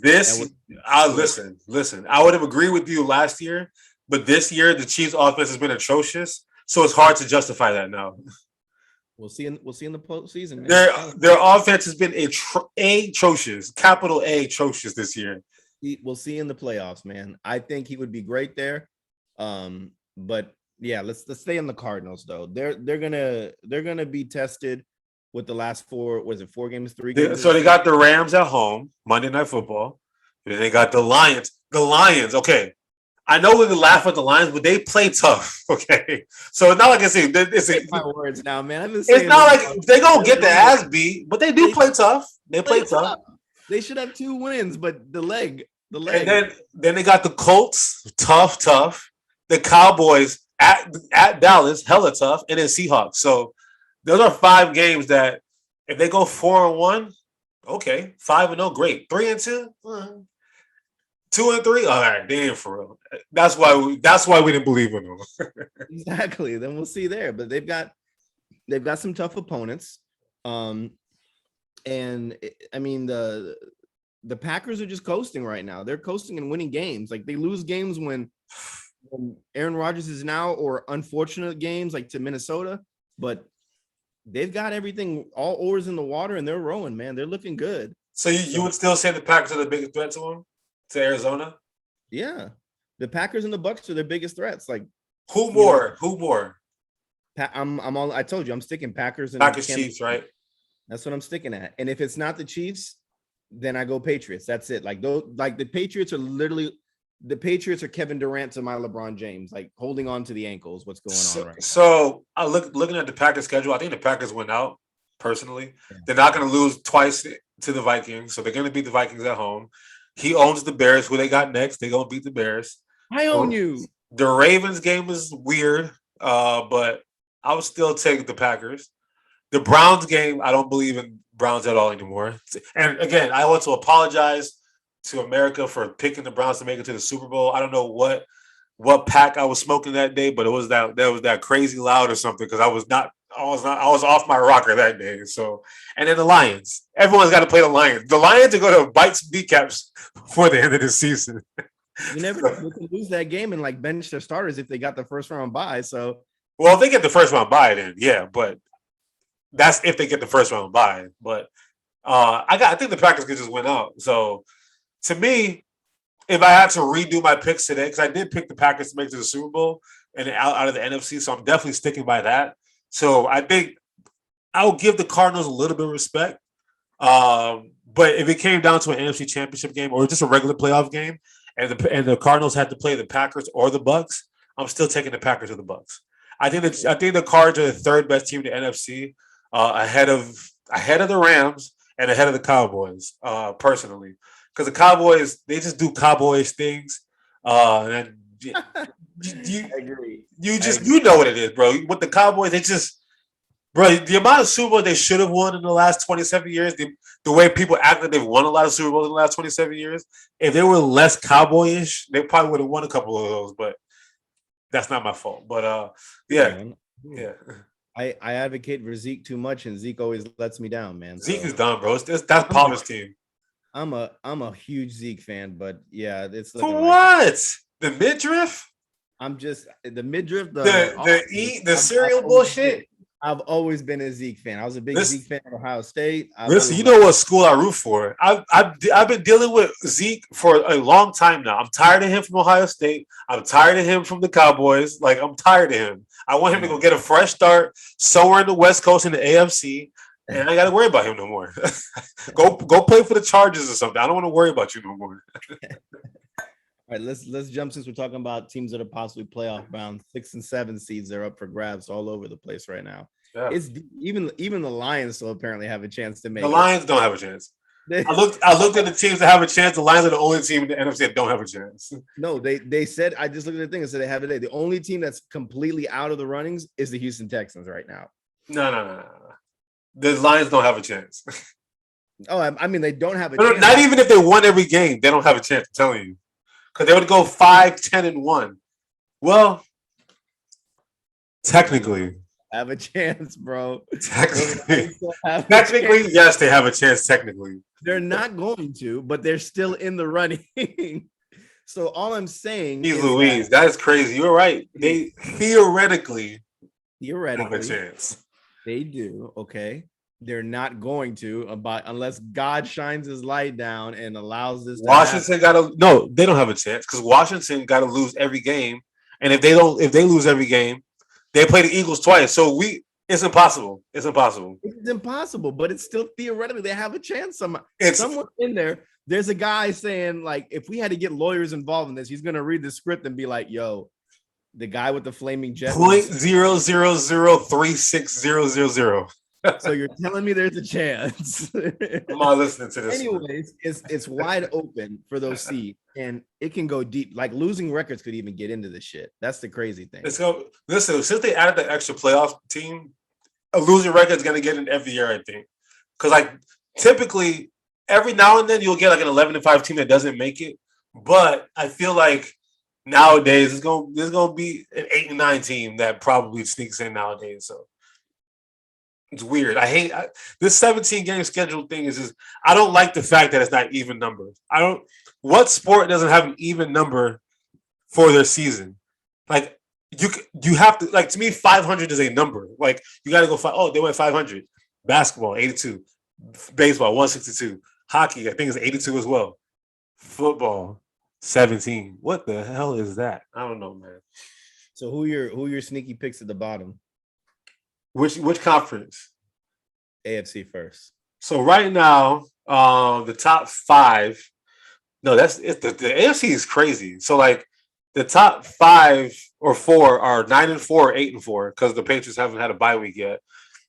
Listen. I would have agreed with you last year, but this year the Chiefs' offense has been atrocious, so it's hard to justify that now. We'll see in the postseason. Their offense has been atrocious, capital A atrocious this year. We'll see in the playoffs, man. I think he would be great there. But yeah, let's stay on the Cardinals though. They're gonna be tested with the last 4. Was it 4 games? 3 games? So they got the Rams at home, Monday Night Football. And they got the Lions. The Lions, okay. I know we can laugh at the Lions, but they play tough. Okay, so it's not like it's my words now, man. It's not like they gonna get the ass beat, but they do play tough. They play tough. They should have 2 wins, but the leg. And then they got the Colts, tough. The Cowboys at Dallas, hella tough, and then Seahawks. So those are 5 games that if they go 4-1, okay, 5-0, great. 3-2. 2-3, all right, damn for real. That's why we didn't believe in them. Exactly. Then we'll see there. But they've got some tough opponents. And I mean the Packers are just coasting right now. They're coasting and winning games. Like they lose games when Aaron Rodgers is now, or unfortunate games like to Minnesota, but they've got everything, all oars in the water, and they're rowing, man. They're looking good. So you would still say the Packers are the biggest threat to them? To Arizona? Yeah. The Packers and the Bucs are their biggest threats. Like who more? Who more? I told you I'm sticking Packers and Chiefs, right? That's what I'm sticking at. And if it's not the Chiefs, then I go Patriots. That's it. Like the Patriots are Kevin Durant to my LeBron James, like holding on to the ankles. What's going on right now? So I looking at the Packers schedule. I think the Packers went out personally. Yeah. They're not going to lose twice to the Vikings, so they're going to beat the Vikings at home. He owns the Bears. Who they got next? They're going to beat the Bears. I own you. The Ravens game is weird, but I would still take the Packers. The Browns game, I don't believe in Browns at all anymore. And again, I want to apologize to America for picking the Browns to make it to the Super Bowl. I don't know what pack I was smoking that day, but it was that crazy loud or something because I was off my rocker that day. So, and then the Lions. Everyone's got to play the Lions. The Lions are going to bite some kneecaps before the end of the season. You never can lose that game and like bench their starters if they got the first round bye. So, well, if they get the first round bye, then yeah, but that's if they get the first round bye. But I think the Packers could just win out. So, to me, if I had to redo my picks today, because I did pick the Packers to make it to the Super Bowl and out of the NFC, so I'm definitely sticking by that. So I think I'll give the Cardinals a little bit of respect. But if it came down to an NFC Championship game or just a regular playoff game, and the Cardinals had to play the Packers or the Bucs, I'm still taking the Packers or the Bucs. I think the Cards are the third best team in the NFC, ahead of the Rams and ahead of the Cowboys, personally. Because the Cowboys, they just do cowboyish things. I agree. You know what it is, bro. With the Cowboys, they just, bro, the amount of Super Bowls they should have won in the last 27 years, the way people act like they've won a lot of Super Bowls in the last 27 years, if they were less cowboyish, they probably would have won a couple of those, but that's not my fault. But yeah. I advocate for Zeke too much, and Zeke always lets me down, man. Zeke is done, bro. That's Palmer's team. I'm a huge Zeke fan, but yeah, it's For looking like what? The midriff? I'm just the midriff, The cereal bullshit? I've always been a Zeke fan. I was a big Zeke fan at Ohio State. Listen, you know what school I root for? I've been dealing with Zeke for a long time now. I'm tired of him from Ohio State. I'm tired of him from the Cowboys. Like, I'm tired of him. I want him to go get a fresh start somewhere in the West Coast in the AFC, and I got to worry about him no more. Go play for the Chargers or something. I don't want to worry about you no more. All right, let's jump, since we're talking about teams that are possibly playoff bound. 6 and 7 seeds, they're up for grabs all over the place right now. Yeah. It's even the Lions still apparently have a chance to make the Lions don't have a chance. I looked at the teams that have a chance. The Lions are the only team in the NFC that don't have a chance. No, they said, I just looked at the thing and said they have it today. The only team that's completely out of the runnings is the Houston Texans right now. No. The Lions don't have a chance. Oh, I mean, they don't have a chance. Not even if they won every game, they don't have a chance, I'm telling you. Because they would go 5-10-1. Well, technically. Have a chance, bro. Technically, yes, they have a chance. Technically, they're not going to, but they're still in the running. So all I'm saying is Louise, that is crazy. You're right. They theoretically have a chance. They do. Okay. They're not going to, unless God shines his light down and allows this. Washington they don't have a chance, because Washington got to lose every game, and if they lose every game, they play the Eagles twice. So it's impossible. It's impossible. It's impossible, but it's still theoretically they have a chance. Someone in there. There's a guy saying, like, if we had to get lawyers involved in this, he's gonna read the script and be like, "Yo, the guy with the flaming jet." 0.0003600. So you're telling me there's a chance? I'm not listening to this. Anyways, it's wide open for those seats, and it can go deep. Like, losing records could even get into this shit. That's the crazy thing. Listen, since they added the extra playoff team, a losing record is going to get in every year, I think. Because, like, typically, every now and then you'll get like an 11-5 team that doesn't make it. But I feel like nowadays there's going to be an 8-9 team that probably sneaks in nowadays. So it's weird. I hate this 17 game schedule thing. I don't like the fact that it's not even numbers. What sport doesn't have an even number for their season? Like, you have to, like, to me, 500 is a number. Like, you got to go they went 500. Basketball 82, baseball 162, hockey I think is 82 as well. Football 17. What the hell is that? I don't know, man. So who your sneaky picks at the bottom? Which conference? AFC first. So right now, the top 5. No, that's it. The AFC is crazy. So, like, the top 5 or 4 are 9-4 or 8-4, because the Patriots haven't had a bye week yet.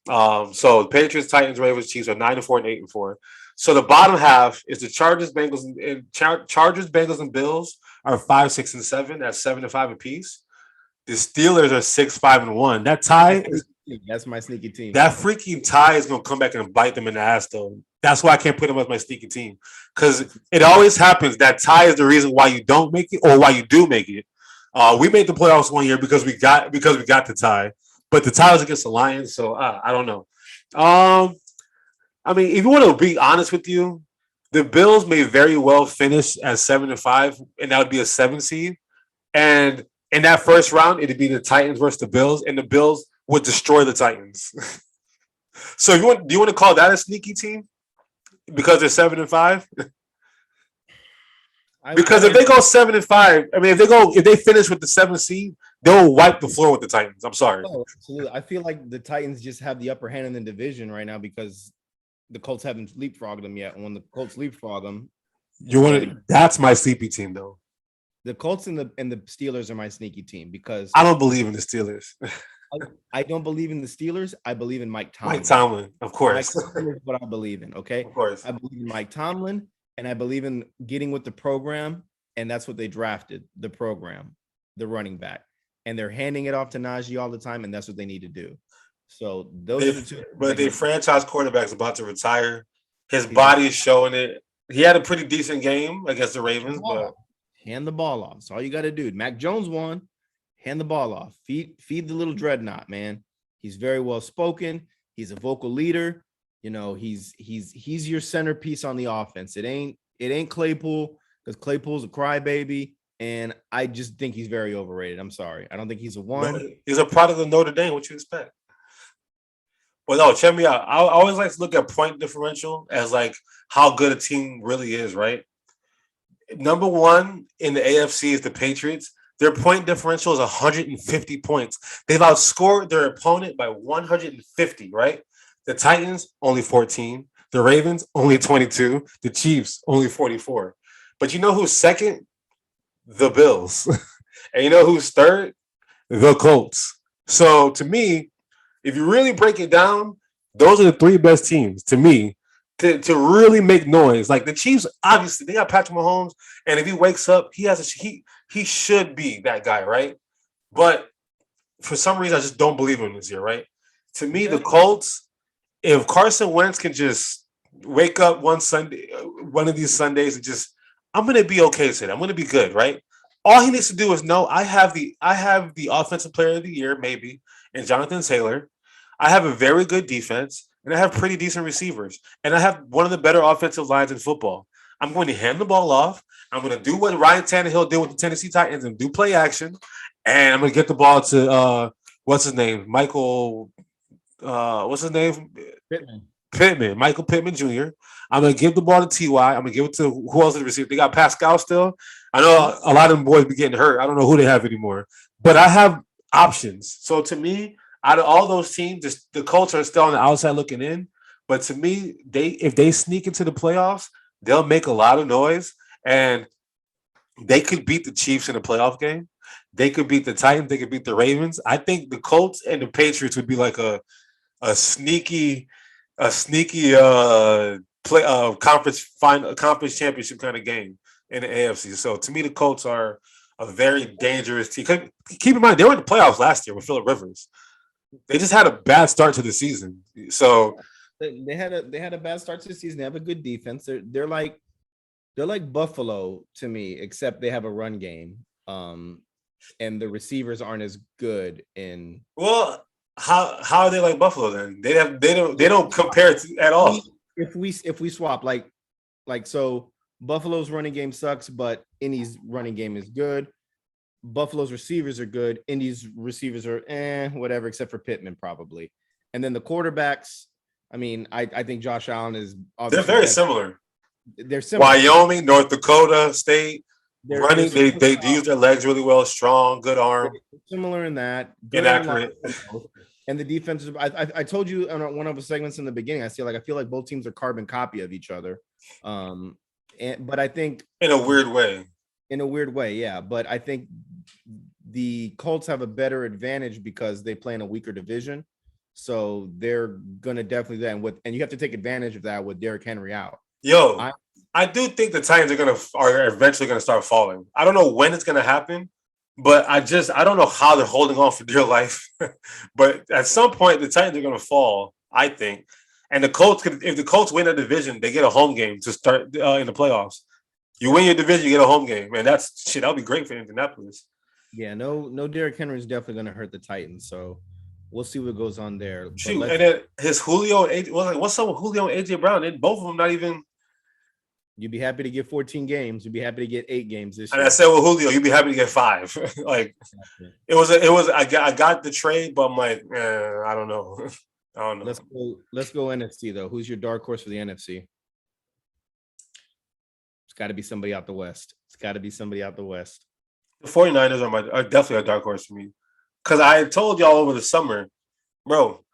So the Patriots, Titans, Ravens, Chiefs are 9-4 and 8-4. So the bottom half is the Chargers, Bengals, and Bills are 5, 6, and 7. That's 7-5 apiece. The Steelers are 6, 5, and 1. That tie that's my sneaky team. That freaking tie is gonna come back and bite them in the ass, though. That's why I can't put them as my sneaky team, because it always happens. That tie is the reason why you don't make it or why you do make it. We made the playoffs one year because we got the tie, but the tie was against the Lions, so I don't know. I mean, if you want to be honest with you, the Bills may very well finish as 7-5, and that would be a 7 seed. And in that first round, it'd be the Titans versus the Bills, and the Bills would destroy the Titans. So do you want to call that a sneaky team because they're 7-5? Because if they go 7-5, I mean, if they finish with the 7th seed, they'll wipe the floor with the Titans. I'm sorry. Oh, absolutely. I feel like the Titans just have the upper hand in the division right now because the Colts haven't leapfrogged them yet. And when the Colts leapfrog them, that's my sleepy team, though. The Colts and the Steelers are my sneaky team because I don't believe in the Steelers. I don't believe in the Steelers. I believe in Mike Tomlin. Mike Tomlin, of course. Mike Tomlin is what I believe in, okay? Of course. I believe in Mike Tomlin, and I believe in getting with the program, and that's what they drafted, the program, the running back. And they're handing it off to Najee all the time, and that's what they need to do. So those are the two. But the franchise quarterback's about to retire. His body is showing it. He had a pretty decent game against the Ravens, but hand the ball off. That's all you got to do. Mac Jones won. Hand the ball off. Feed the little dreadnought, man. He's very well spoken. He's a vocal leader. he's your centerpiece on the offense. It ain't Claypool, because Claypool's a crybaby, and I just think he's very overrated. I'm sorry. I don't think he's a one. He's a product of Notre Dame. What you expect? Well, no, check me out. I always like to look at point differential as like how good a team really is, right? Number one in the AFC is the Patriots. Their point differential is 150 points. They've outscored their opponent by 150, right? The Titans, only 14. The Ravens, only 22. The Chiefs, only 44. But you know who's second? The Bills. And you know who's third? The Colts. So to me, if you really break it down, those are the three best teams to me to really make noise. Like the Chiefs, obviously, they got Patrick Mahomes, and if he wakes up, he should be that guy, right? But for some reason, I just don't believe him this year, right? To me, the Colts, if Carson Wentz can just wake up one of these Sundays, and just, I'm gonna be okay today. I'm gonna be good, right? All he needs to do is know I have the offensive player of the year, maybe, and Jonathan Taylor. I have a very good defense, and I have pretty decent receivers, and I have one of the better offensive lines in football. I'm going to hand the ball off. I'm going to do what Ryan Tannehill did with the Tennessee Titans and do play action, and I'm going to get the ball to what's his name, Michael. What's his name? Pittman, Michael Pittman Jr. I'm going to give the ball to Ty. I'm going to give it to who else is the receiver? They got Pascal still. I know a lot of them boys be getting hurt. I don't know who they have anymore, but I have options. So to me, out of all those teams, the Colts are still on the outside looking in. But to me, if they sneak into the playoffs, they'll make a lot of noise, and they could beat the Chiefs in a playoff game. They could beat the Titans. They could beat the Ravens. I think the Colts and the Patriots would be like a sneaky conference championship kind of game in the AFC. So to me, the Colts are a very dangerous team. Keep in mind, they were in the playoffs last year with Phillip Rivers. They just had a bad start to the season. So they had a bad start to the season. They have a good defense. They're like Buffalo to me, except they have a run game. And the receivers aren't as good Well, how are they like Buffalo then? They don't compare to at all. If we swap like so Buffalo's running game sucks, but Indy's running game is good. Buffalo's receivers are good. Indy's receivers are whatever, except for Pittman probably. And then the quarterbacks, I mean, I think Josh Allen is obviously they're very similar. They're similar. Wyoming, North Dakota State, running, they use their legs really well, strong, good arm. Similar in that. Inaccurate. And the defense, I told you on one of the segments in the beginning, I feel like both teams are carbon copy of each other. But I think in a weird way, yeah. But I think the Colts have a better advantage because they play in a weaker division, so they're gonna definitely do that. And you have to take advantage of that with Derrick Henry out. I do think the Titans are eventually gonna start falling. I don't know when it's gonna happen, but I don't know how they're holding on for dear life. But at some point, the Titans are gonna fall, I think. And the Colts, if the Colts win a division, they get a home game to start in the playoffs. You win your division, you get a home game, man. That'll be great for Indianapolis. Yeah, no, Derrick Henry is definitely going to hurt the Titans. So we'll see what goes on there. And then his Julio, what's up with Julio and AJ Brown? And both of them not even. You'd be happy to get 14 games. You'd be happy to get 8 games this year. And I said, with Julio, you'd be happy to get 5. Like it was. I got the trade, but I'm like, I don't know. I don't know. Let's go NFC though. Who's your dark horse for the NFC? It's got to be somebody out the West. The 49ers are definitely a dark horse for me. Because I told y'all over the summer, bro,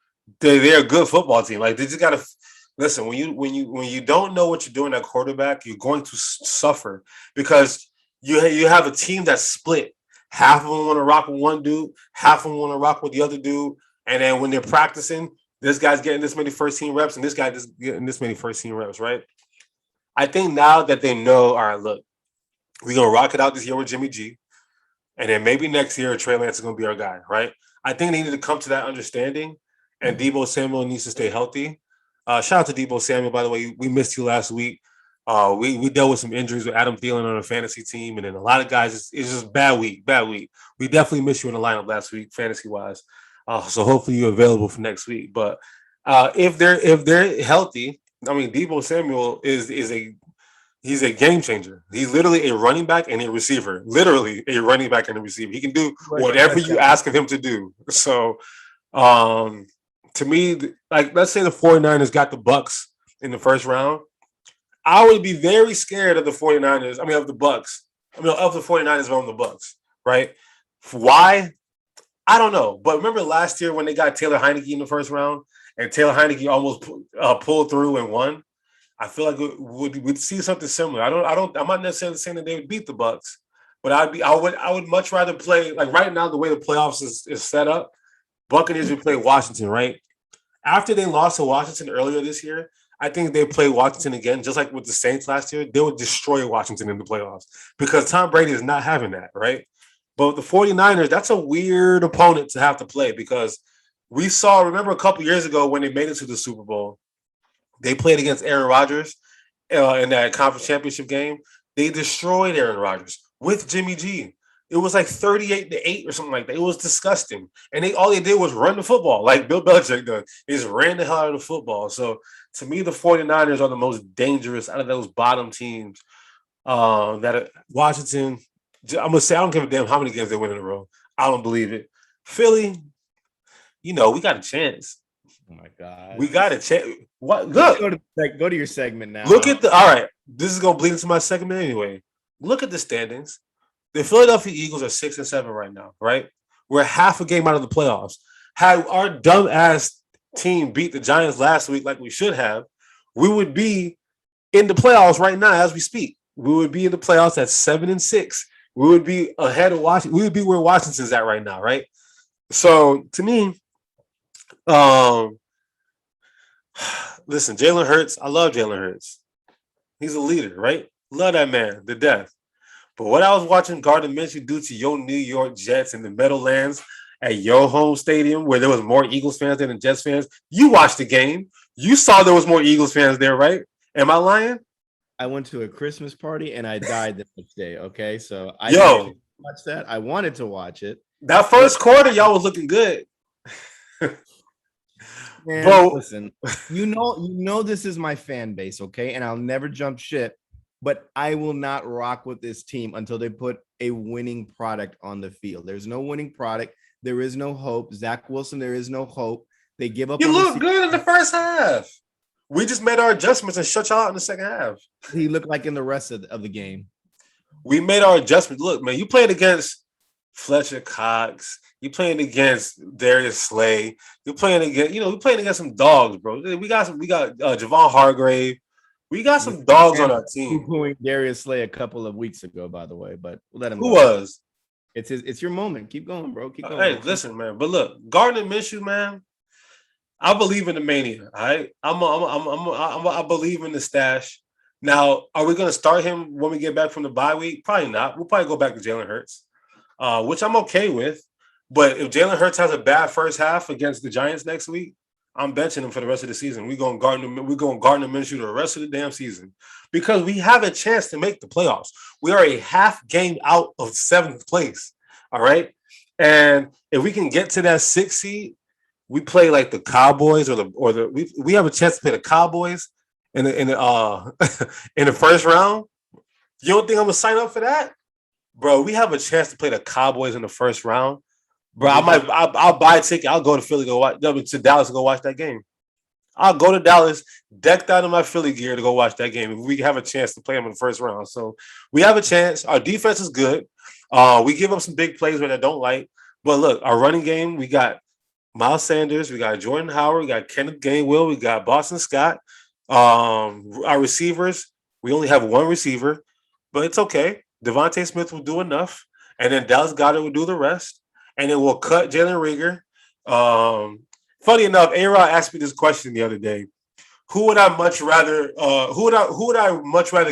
they're a good football team. Like they just gotta listen, when you don't know what you're doing at quarterback, you're going to suffer because you have a team that's split. Half of them want to rock with one dude, half of them want to rock with the other dude, and then when they're practicing, this guy's getting this many first team reps, and this guy just getting this many first team reps, right? I think now that they know, all right, look, we're gonna rock it out this year with Jimmy G, and then maybe next year Trey Lance is gonna be our guy, right? I think they need to come to that understanding, and Deebo Samuel needs to stay healthy. Shout out to Deebo Samuel, by the way. We missed you last week. We dealt with some injuries with Adam Thielen on a fantasy team, and then a lot of guys. It's just bad week. We definitely missed you in the lineup last week, fantasy wise. So hopefully you're available for next week. But If they're healthy, I mean, Deebo Samuel he's a game changer. He's literally a running back and a receiver. Literally a running back and a receiver. He can do whatever you ask of him to do. So, to me, like, let's say the 49ers got the Bucks in the first round. I would be very scared of the 49ers. I mean, of the Bucks. I mean, of the 49ers on the Bucks, right? Why? I don't know. But remember last year when they got Taylor Heineke in the first round and Taylor Heineke almost pulled through and won? I feel like we'd see something similar. I'm not necessarily saying that they would beat the Bucks, but I would much rather play, like, right now, the way the playoffs is set up. Buccaneers would play Washington, right? After they lost to Washington earlier this year, I think they play Washington again, just like with the Saints last year. They would destroy Washington in the playoffs because Tom Brady is not having that, right? But the 49ers, that's a weird opponent to have to play because remember a couple years ago when they made it to the Super Bowl, they played against Aaron Rodgers in that conference championship game. They destroyed Aaron Rodgers with Jimmy G. It was like 38-8 or something like that. It was disgusting. And all they did was run the football like Bill Belichick does. They just ran the hell out of the football. So, to me, the 49ers are the most dangerous out of those bottom teams. Washington, I'm going to say, I don't give a damn how many games they win in a row. I don't believe it. Philly, we got a chance. Oh my God. We got a chance. What? Look. Go to your segment now. Look at all right. This is going to bleed into my segment anyway. Look at the standings. The Philadelphia Eagles are 6-7 right now, right? We're half a game out of the playoffs. Had our dumb-ass team beat the Giants last week like we should have, we would be in the playoffs right now as we speak. We would be in the playoffs at 7-6. We would be ahead of Washington. We would be where Washington's at right now, right? So, to me, listen, Jalen Hurts, I love Jalen Hurts. He's a leader, right? Love that man to death. But what I was watching Gardner Minshew do to your New York Jets in the Meadowlands at your home stadium where there was more Eagles fans than Jets fans, you watched the game. You saw there was more Eagles fans there, right? Am I lying? I went to a Christmas party and I died the next day, okay? So I didn't watch that. I wanted to watch it. That first quarter, y'all was looking good. Man, bro, listen, you know this is my fan base, okay? And I'll never jump ship. But I will not rock with this team until they put a winning product on the field. There's no winning product. There is no hope. Zach Wilson, there is no hope. They give up. You look good in the first half. We just made our adjustments and shut y'all out in the second half. He looked like in the rest of the game. We made our adjustments. Look, man, you played against Fletcher Cox. You playing against Darius Slay. You're playing against, we playing against some dogs, bro. We got Javon Hargrave. We got some dogs on our team. Darius Slay a couple of weeks ago, by the way, but we'll let him. Who was? It's your moment. Keep going, bro. Keep going. Hey, listen, man. But look, Gardner Minshew, man. I believe in the mania. All right, I believe in the stash. Now, are we going to start him when we get back from the bye week? Probably not. We'll probably go back to Jalen Hurts, which I'm okay with. But if Jalen Hurts has a bad first half against the Giants next week, I'm benching him for the rest of the season. We're going Gardner Minshew the rest of the damn season because we have a chance to make the playoffs. We are a half game out of 7th place. All right. And if we can get to that 6th seed, we play like the Cowboys we have a chance to play the Cowboys in the in the first round. You don't think I'm gonna sign up for that? Bro, we have a chance to play the Cowboys in the first round. Bro, I'll buy a ticket. I'll go to Philly, to Dallas to go watch that game. I'll go to Dallas, decked out in my Philly gear to go watch that game. If we have a chance to play them in the first round. So we have a chance. Our defense is good. We give up some big plays where I don't like. But look, our running game, we got Miles Sanders, we got Jordan Howard, we got Kenneth Gainwell, we got Boston Scott. Our receivers, we only have one receiver, but it's okay. Devontae Smith will do enough. And then Dallas Goedert will do the rest. And then we'll cut Jalen Reagor. Funny enough, A-Rod asked me this question the other day. Who would I much rather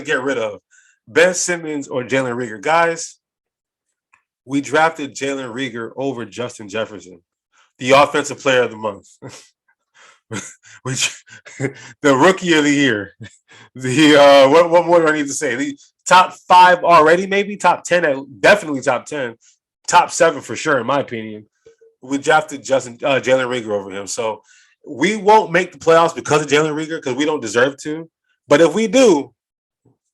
get rid of? Ben Simmons or Jalen Reagor? Guys, we drafted Jalen Reagor over Justin Jefferson, the offensive player of the month. The rookie of the year. What more do I need to say? The top 5 already, maybe top 10, definitely top 10. Top 7 for sure, in my opinion. We drafted Jalen Reagor over him. So we won't make the playoffs because of Jalen Reagor because we don't deserve to. But if we do,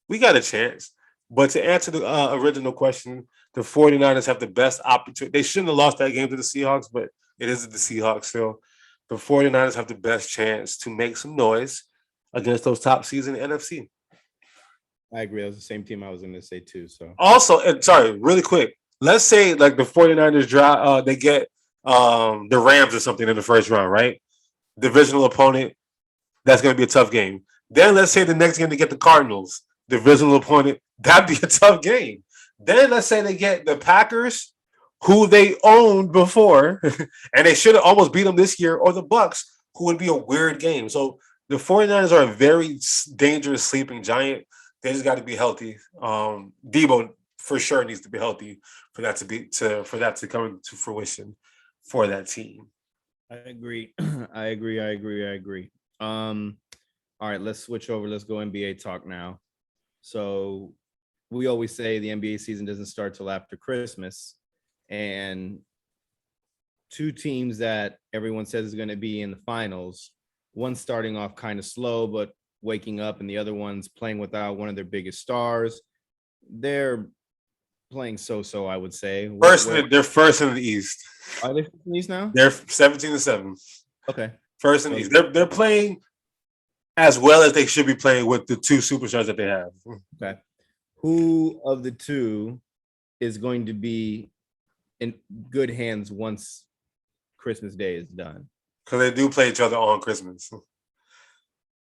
we got a chance. But to answer the original question, the 49ers have the best opportunity. They shouldn't have lost that game to the Seahawks, but it is the Seahawks still. The 49ers have the best chance to make some noise against those top seeds in the NFC. I agree. That was the same team I was going to say too. So also, and sorry, really quick. Let's say like the 49ers draw, they get the Rams or something in the first round, right? Divisional opponent. That's going to be a tough game. Then let's say the next game they get the Cardinals, divisional opponent. That'd be a tough game. Then let's say they get the Packers, who they owned before, and they should have almost beat them this year, or the Bucks, who would be a weird game. So the 49ers are a very dangerous sleeping giant. They just got to be healthy. Debo for sure needs to be healthy for that to come to fruition for that team. I agree. I agree. All right, let's switch over. Let's go NBA talk now. So we always say the NBA season doesn't start till after Christmas, and two teams that everyone says is going to be in the finals, one starting off kind of slow, but waking up, and the other one's playing without one of their biggest stars. They're playing so-so, I would say. They're first in the East. Are they first in the East now? They're 17-7. Okay. First in the East. They're playing as well as they should be playing with the two superstars that they have. Okay. Who of the two is going to be in good hands once Christmas Day is done? Because they do play each other on Christmas.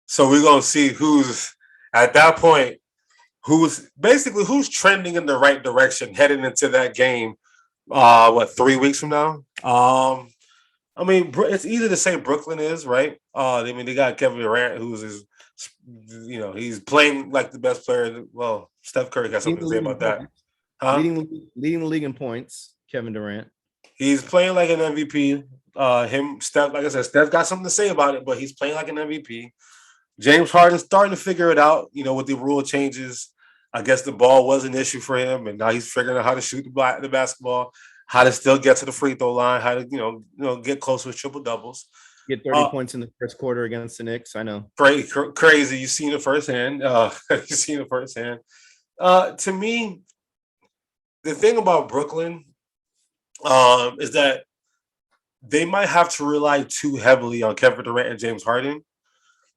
So we're going to see who's, at that point, who's trending in the right direction heading into that game, 3 weeks from now? I mean, it's easy to say Brooklyn is, right? They got Kevin Durant, he's playing like the best player. Well, Steph Curry got something to say about that. Huh? Leading the league in points, Kevin Durant. He's playing like an MVP. Steph, like I said, Steph got something to say about it, but he's playing like an MVP. James Harden's starting to figure it out, with the rule changes. I guess the ball was an issue for him, and now he's figuring out how to shoot the basketball, how to still get to the free throw line, how to get close with triple doubles. Get 30 points in the first quarter against the Knicks. I know. Crazy. You've seen it firsthand. To me, the thing about Brooklyn is that they might have to rely too heavily on Kevin Durant and James Harden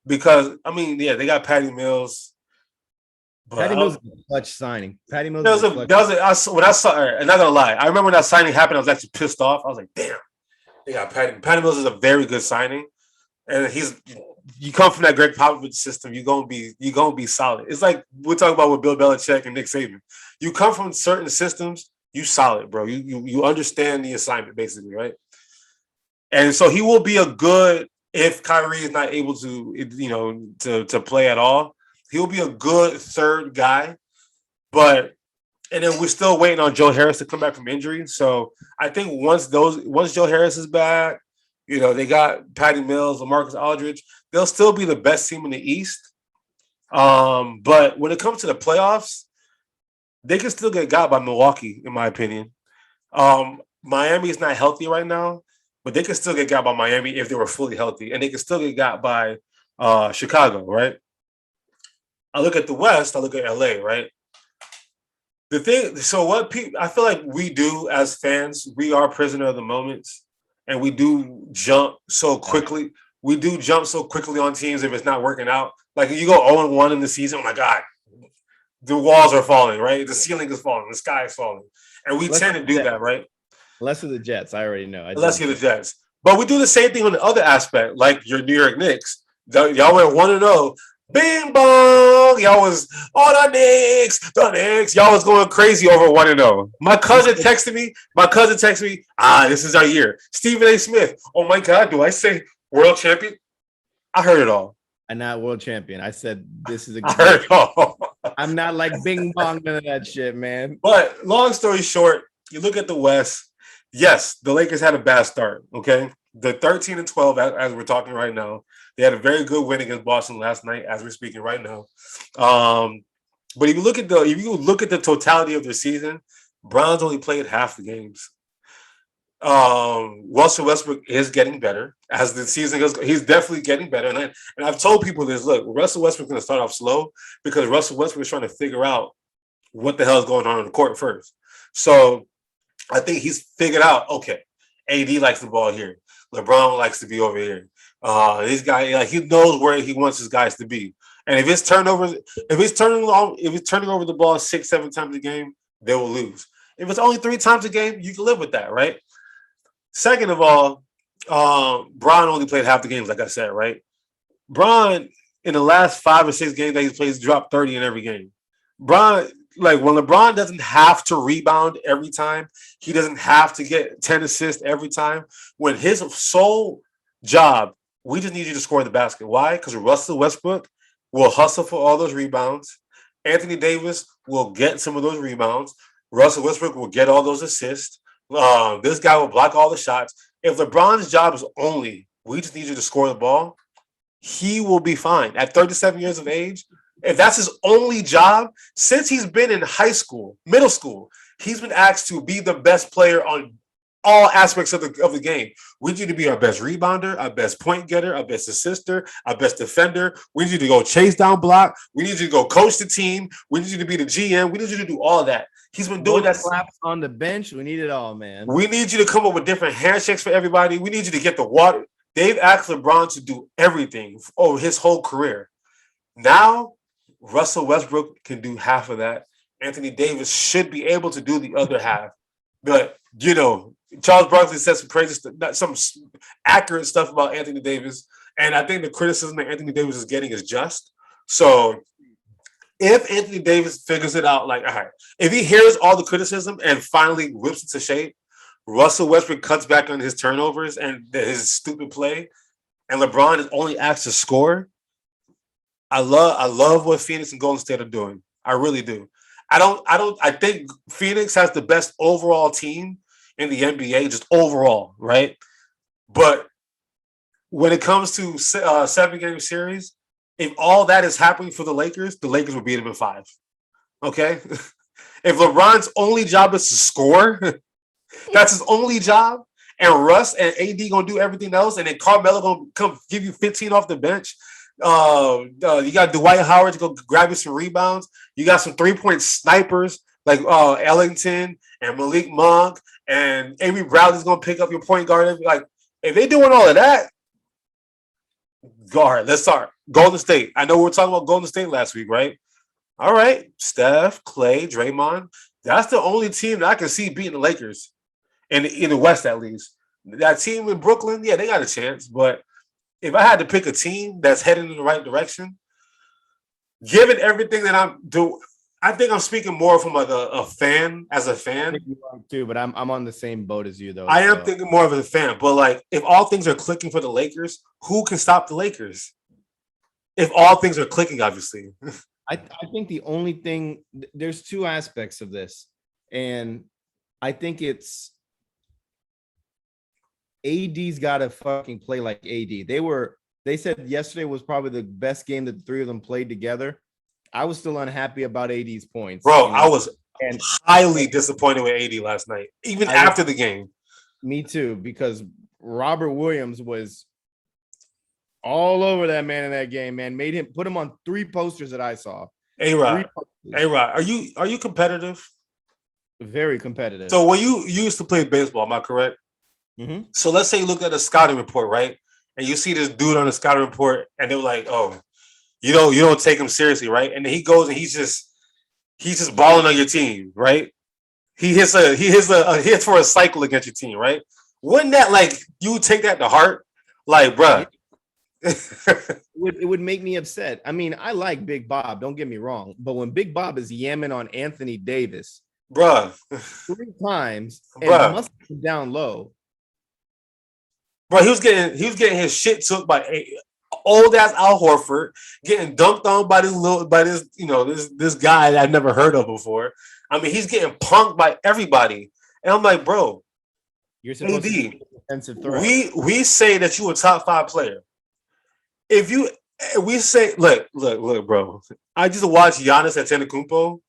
because, they got Patty Mills. Patty Mills is a clutch signing. Patty Mills when I saw her, and not gonna lie, I remember when that signing happened, I was actually pissed off. I was like, damn, they got Patty. Patty Mills is a very good signing. And you come from that Greg Popovich system, you're gonna be solid. It's like we're talking about with Bill Belichick and Nick Saban. You come from certain systems, you solid, bro. You understand the assignment, basically, right? And so he will be a good if Kyrie is not able to play at all. He'll be a good third guy, and then we're still waiting on Joe Harris to come back from injury. So I think once Joe Harris is back, they got Patty Mills, LaMarcus Aldridge. They'll still be the best team in the East. But when it comes to the playoffs, they can still get got by Milwaukee, in my opinion. Miami is not healthy right now, but they can still get got by Miami if they were fully healthy, and they can still get got by Chicago, right? I look at the West, I look at LA, right? I feel like we do as fans, we are prisoner of the moments, and we do jump so quickly. We do jump so quickly on teams if it's not working out. Like you go 0-1 in the season, oh my God, the walls are falling, right? The ceiling is falling, the sky is falling. And we tend to do that, right? Unless you're the Jets, I already know. Unless you're the Jets. But we do the same thing on the other aspect, like your New York Knicks. Y'all went 1-0. Bing bong! Y'all was the Knicks. Y'all was going crazy over 1-0. My cousin texted me. This is our year. Stephen A. Smith. Oh my God, do I say world champion? I heard it all. I'm not world champion. I said this is I heard it all. I'm not like bing bong none of that shit, man. But long story short, you look at the West. Yes, the Lakers had a bad start. Okay, the 13-12 as we're talking right now. They had a very good win against Boston last night, as we're speaking right now. But if you look at the totality of their season, Browns only played half the games. Russell Westbrook is getting better as the season goes. He's definitely getting better. And I've told people this, look, Russell Westbrook's going to start off slow because Russell Westbrook is trying to figure out what the hell is going on the court first. So I think he's figured out, okay, AD likes the ball here. LeBron likes to be over here. These guys, like, he knows where he wants his guys to be. And if it's turning over the ball 6-7 times a game, they will lose. If it's only 3 times a game, you can live with that, right? Second of all, Bron only played half the games, like I said, right? Bron, in the last 5 or 6 games that he's played, he's dropped 30 in every game. Bron, like, when LeBron doesn't have to rebound every time, he doesn't have to get 10 assists every time. When his sole job, we just need you to score the basket. Why? Because Russell Westbrook will hustle for all those rebounds. Anthony Davis will get some of those rebounds. Russell Westbrook will get all those assists. This guy will block all the shots. If LeBron's job is only, we just need you to score the ball, he will be fine. At 37 years of age, if that's his only job, since he's been in high school, middle school, he's been asked to be the best player on all aspects of the game. We need you to be our best rebounder, our best point getter, our best assister, our best defender. We need you to go chase down block. We need you to go coach the team. We need you to be the GM. We need you to do all that. He's been doing that. Slaps on the bench. We need it all, man. We need you to come up with different handshakes for everybody. We need you to get the water. They've asked LeBron to do everything over his whole career. Now, Russell Westbrook can do half of that. Anthony Davis should be able to do the other half. But, you know, Charles Barkley said some crazy stuff, some accurate stuff about Anthony Davis. And I think the criticism that Anthony Davis is getting is just. So if Anthony Davis figures it out, like, all right, if he hears all the criticism and finally whips into shape, Russell Westbrook cuts back on his turnovers and his stupid play, and LeBron is only asked to score, I love what Phoenix and Golden State are doing. I really do. I think Phoenix has the best overall team in the NBA, just overall, right? But when it comes to 7-game series, if all that is happening for the Lakers will beat them in 5. Okay? If LeBron's only job is to score, that's his only job, and Russ and AD gonna do everything else, and then Carmelo gonna come give you 15 off the bench. You got Dwight Howard to go grab you some rebounds. You got some 3-point snipers like Ellington and Malik Monk, and Avery Bradley's gonna pick up your point guard. Like, if they're doing all of that, guard. Let's start. Golden State. I know we were talking about Golden State last week, right? All right, Steph, Clay, Draymond. That's the only team that I can see beating the Lakers in the West, at least. That team in Brooklyn, yeah, they got a chance. But if I had to pick a team that's heading in the right direction, given everything that I'm doing, I think I'm speaking more from like a fan, as a fan. I think you are too, but I'm on the same boat as you, though. I am thinking more of a fan. But, like, if all things are clicking for the Lakers, who can stop the Lakers? If all things are clicking, obviously. I think the only thing, there's 2 aspects of this, and I think it's AD's got to fucking play like AD. They said yesterday was probably the best game that the 3 of them played together. I was still unhappy about AD's points. Bro, I was highly disappointed with AD last night, even after the game. Me too, because Robert Williams was all over that man in that game, man. Put him on 3 posters that I saw. A-Rod, are you competitive? Very competitive. So when you used to play baseball, am I correct? Mm-hmm. So let's say you look at a scouting report, right? And you see this dude on the scouting report, and they're like, "Oh, you don't take him seriously, right?" And then he goes and he's just balling on your team, right? He hits for a cycle against your team, right? Wouldn't that, like, you take that to heart? Like, bruh. It would make me upset. I mean, I like Big Bob, don't get me wrong, but when Big Bob is yamming on Anthony Davis, bruh, 3 times and must be down low. Bro, he was getting his shit took by old ass Al Horford, getting dunked on by this guy that I've never heard of before. I mean, he's getting punked by everybody, and I'm like, bro, you're supposed to be a defensive threat. We say that you a top 5 player. We say, look, bro. I just watched Giannis Antetokounmpo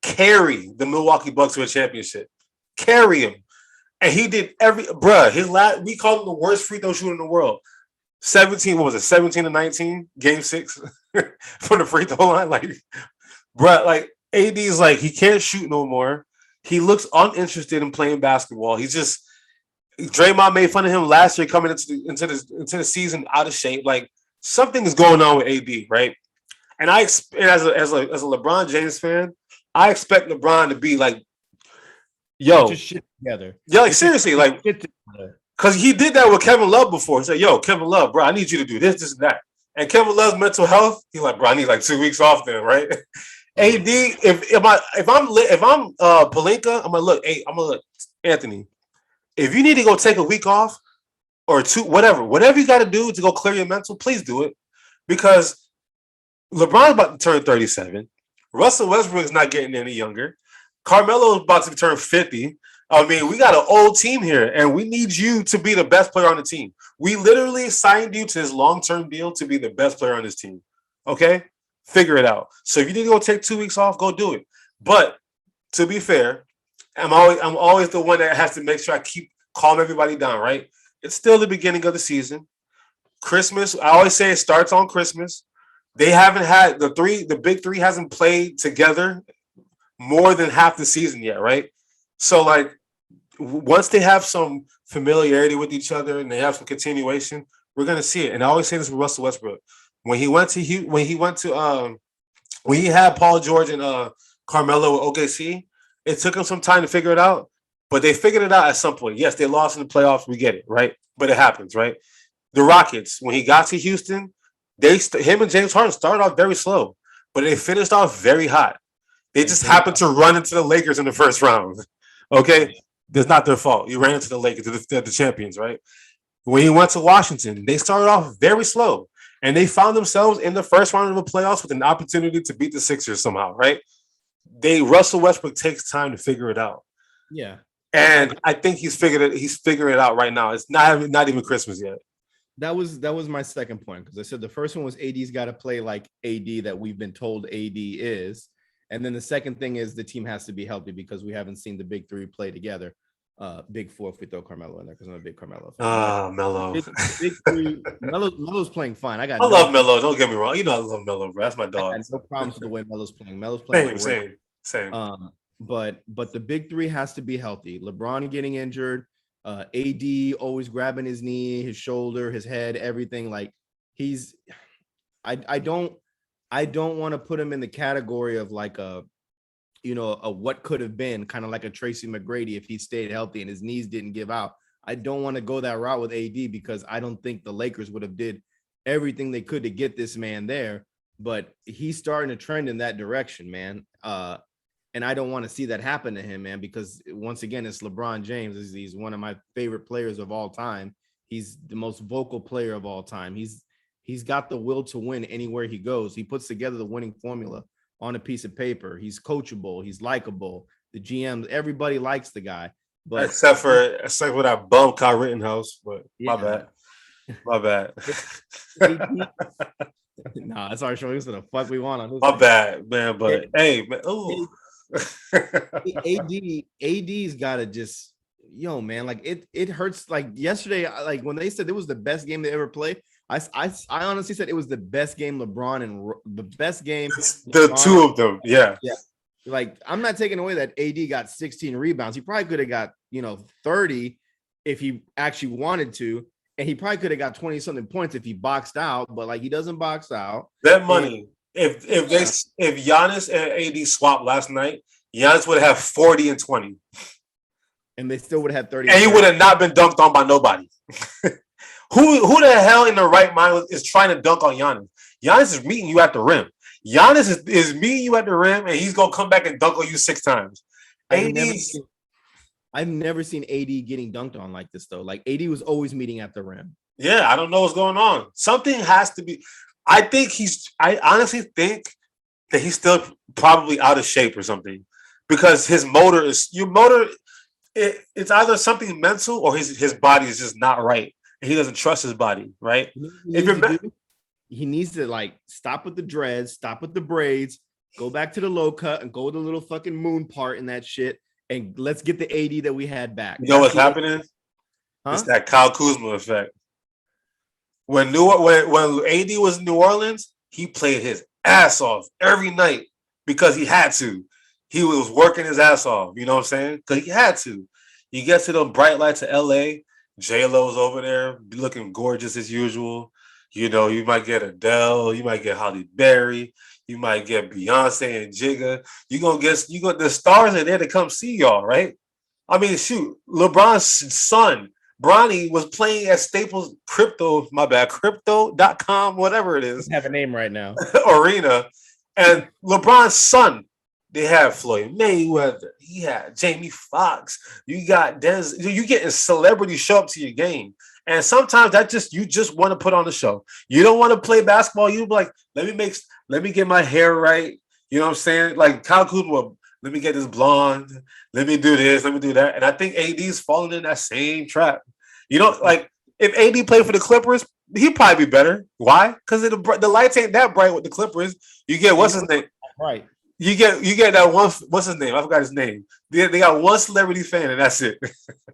carry the Milwaukee Bucks to a championship. Carry him. And he did we called him the worst free throw shooter in the world. 17, what was it? 17 to 19, game 6 from the free throw line. Like, bruh, like AD is like he can't shoot no more. He looks uninterested in playing basketball. He's just Draymond made fun of him last year coming into the season out of shape. Like something is going on with AD, right? And as a LeBron James fan, I expect LeBron to be like, yo, just shit together. Yeah, like seriously, like because he did that with Kevin Love before. He said, yo, Kevin Love, bro, I need you to do this, and that. And Kevin Love's mental health, he's like, bro, I need like 2 weeks off then, right? AD, if I'm Pelinka, I'm gonna look, Anthony. If you need to go take a week off or 2, whatever you got to do to go clear your mental, please do it. Because LeBron's about to turn 37. Russell Westbrook is not getting any younger. Carmelo is about to turn 50. I mean, we got an old team here, and we need you to be the best player on the team. We literally signed you to this long-term deal to be the best player on this team. Okay? Figure it out. So if you need to go take 2 weeks off, go do it. But to be fair, I'm always the one that has to make sure I keep calm everybody down, right? It's still the beginning of the season. Christmas, I always say it starts on Christmas. They haven't had the big three hasn't played together more than half the season yet, right? So like once they have some familiarity with each other and they have some continuation, we're gonna see it. And I always say this with Russell Westbrook. When he had Paul George and Carmelo with OKC, it took them some time to figure it out, but they figured it out at some point. Yes, they lost in the playoffs. We get it, right? But it happens, right? The Rockets, when he got to Houston, him and James Harden started off very slow, but they finished off very hot. They just happened to run into the Lakers in the first round. Okay? That's not their fault. You ran into the Lakers, the champions, right? When he went to Washington, they started off very slow, and they found themselves in the first round of the playoffs with an opportunity to beat the Sixers somehow, right? Russell Westbrook takes time to figure it out. Yeah. And I think he's figuring it out right now. It's not even Christmas yet. That was my second point, because I said the first one was AD's got to play like AD that we've been told AD is. And then the second thing is the team has to be healthy, because we haven't seen the big three play together. Big four if we throw Carmelo in there, because I'm a big Carmelo fan. Melo. Big three. Melo's playing fine. I love Melo. Don't get me wrong. You know I love Melo, bro. That's my dog. I had no problems with the way Melo's playing. Melo's playing same. But the big three has to be healthy. LeBron getting injured, AD always grabbing his knee, his shoulder, his head, everything. Like I don't want to put him in the category of like a what could have been, kind of like a Tracy McGrady if he stayed healthy and his knees didn't give out. I don't want to go that route with AD, because I don't think the Lakers would have did everything they could to get this man there, but he's starting to trend in that direction, man. And I don't want to see that happen to him, man, because once again, it's LeBron James. He's one of my favorite players of all time. He's the most vocal player of all time. He's got the will to win anywhere he goes. He puts together the winning formula on a piece of paper. He's coachable. He's likable. The GMs, everybody likes the guy. But except for that bum Kyle Rittenhouse. But yeah. My bad. Nah, that's our show. This is the fuck we want on this. My bad, man. But hey, man. Ooh. AD's gotta just, man, like it hurts. Like yesterday, like when they said it was the best game they ever played, I honestly said it was the best game LeBron and the best game. The LeBron, two of them, yeah. Like I'm not taking away that AD got 16 rebounds. He probably could have got 30 if he actually wanted to, and he probably could have got 20 something points if he boxed out. But like he doesn't box out. That money. If Giannis and AD swapped last night, Giannis would have 40 and 20. And they still would have 30. And he would have not been dunked on by nobody. Who the hell in their right mind is trying to dunk on Giannis? Giannis is meeting you at the rim. Giannis is meeting you at the rim, and he's going to come back and dunk on you 6 times. I've never seen AD getting dunked on like this, though. Like, AD was always meeting at the rim. Yeah, I don't know what's going on. Something has to be. I honestly think that he's still probably out of shape or something, because his motor it's either something mental or his body is just not right. And he doesn't trust his body, right? He needs to like stop with the dreads, stop with the braids, go back to the low cut and go with the little fucking moon part in that shit, and let's get the AD that we had back. You know what's happening? Huh? It's that Kyle Kuzma effect. When AD was in New Orleans, he played his ass off every night because he had to. He was working his ass off. You know what I'm saying? Because he had to. You get to the bright lights of LA. J-Lo's over there looking gorgeous as usual. You know, you might get Adele, you might get Halle Berry, you might get Beyonce and Jigga. The stars are there to come see y'all, right? I mean, shoot, LeBron's son, Bronny, was playing at Staples Crypto.com, whatever it is. Have a name right now. Arena. And LeBron's son, they have Floyd Mayweather. He had Jamie Foxx. You got Denzel. You getting celebrities show up to your game. And sometimes you just want to put on the show. You don't want to play basketball. You be like, let me get my hair right. You know what I'm saying? Like Kyle Kuzma, let me get this blonde. Let me do this. Let me do that. And I think AD's falling in that same trap. You know, like if AD played for the Clippers, he'd probably be better. Why? Because the lights ain't that bright with the Clippers. You get what's his name? Right. You get that one. What's his name? I forgot his name. They got one celebrity fan, and that's it.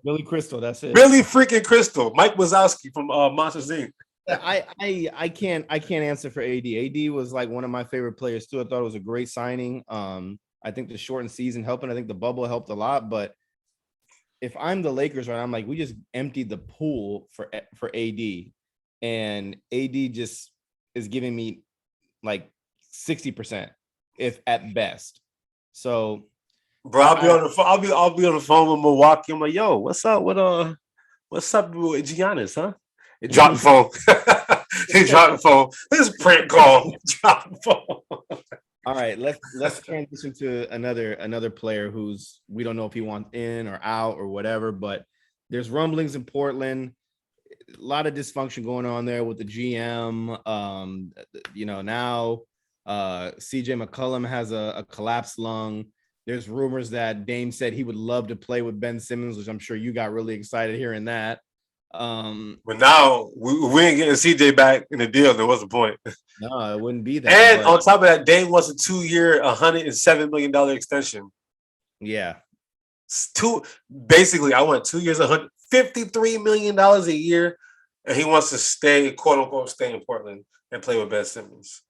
Billy Crystal. That's it. Billy freaking Crystal. Mike Wazowski from Monsters Inc. I can't answer for AD. AD was like one of my favorite players too. I thought it was a great signing. I think the shortened season helping. I think the bubble helped a lot. But if I'm the Lakers, right, I'm like, we just emptied the pool for AD, and AD just is giving me like 60%. If at best. So, bro, I'll be on the phone with Milwaukee. I'm like, yo, what's up with Giannis, huh? He dropped the phone. He dropped the phone. This is prank call. Drop the phone. All right, let's transition to another player who's we don't know if he wants in or out or whatever, but there's rumblings in Portland. A lot of dysfunction going on there with the GM. Now CJ McCollum has a collapsed lung. There's rumors that Dame said he would love to play with Ben Simmons, which I'm sure you got really excited hearing that. But now we ain't getting CJ back in the deal. Then what's the point? No, it wouldn't be that. And on top of that, Dame wants a 2-year, $107 million extension. Yeah. Basically, I want 2 years, $153 million a year, and he wants to stay, quote unquote, stay in Portland and play with Ben Simmons.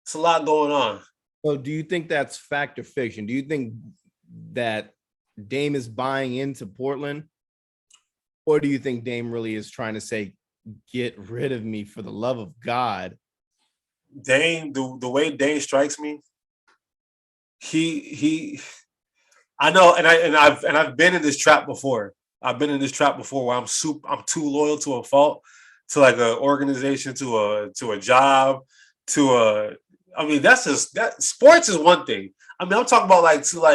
It's a lot going on. So do you think that's fact or fiction? Do you think that Dame is buying into Portland? Or do you think Dame really is trying to say, get rid of me for the love of God? Dame, the way Dame strikes me, I know, and I've been in this trap before. I've been in this trap before where I'm too loyal to a fault, to like an organization, to a job, that's just that. Sports is one thing. I mean, I'm talking about certain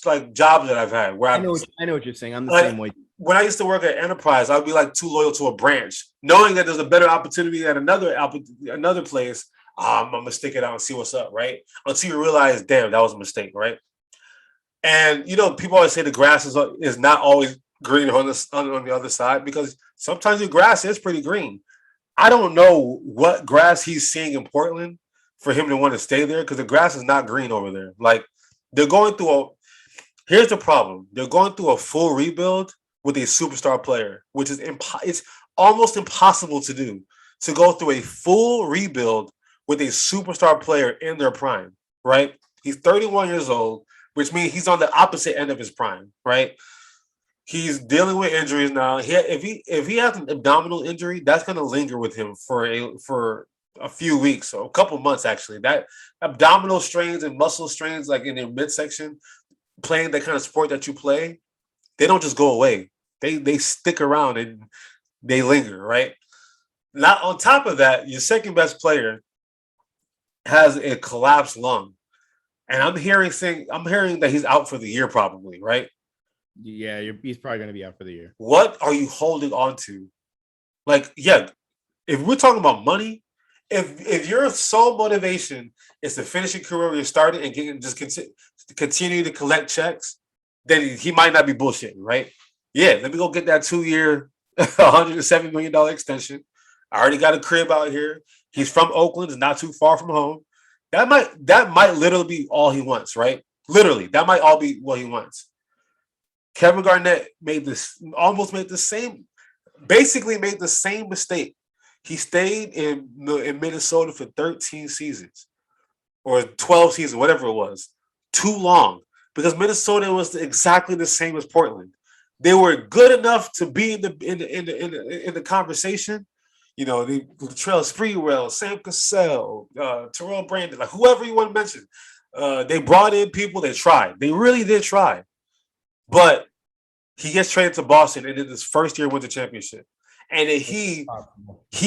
like jobs that I've had where I know what you're saying. I'm the same way. When I used to work at Enterprise, I'd be like too loyal to a branch, knowing that there's a better opportunity at another place. I'm gonna stick it out and see what's up, right? Until you realize, damn, that was a mistake, right? And people always say the grass is not always green on the other side, because sometimes the grass is pretty green. I don't know what grass he's seeing in Portland for him to want to stay there, because the grass is not green over there. Like, they're going through here's the problem. They're going through a full rebuild with a superstar player, which is it's almost impossible to do, to go through a full rebuild with a superstar player in their prime, right? He's 31 years old, which means he's on the opposite end of his prime, right? He's dealing with injuries now. If he has an abdominal injury, that's going to linger with him for a few weeks, so a couple months actually. That abdominal strains and muscle strains, like in your midsection, playing that kind of sport that you play, they don't just go away. They stick around and they linger, right? Not on top of that, your second best player has a collapsed lung, and I'm hearing that he's out for the year probably, right? Yeah, he's probably going to be out for the year. What are you holding on to? Like, yeah, if we're talking about money, if your sole motivation is to finish your career where you're starting and continue to collect checks, then he might not be bullshitting, right? Yeah, let me go get that 2-year, $107 million extension. I already got a crib out here. He's from Oakland, it's not too far from home. That might literally be all he wants, right? Literally, that might all be what he wants. Kevin Garnett basically made the same mistake. He stayed in Minnesota for 13 seasons or 12 seasons, whatever it was, too long, because Minnesota was exactly the same as Portland. They were good enough to be in the conversation. You know, the Latrell Sprewell, Sam Cassell, Terrell Brandon, like whoever you want to mention. They brought in people. They tried. They really did try. But he gets traded to Boston, and in his first year wins the championship. And then he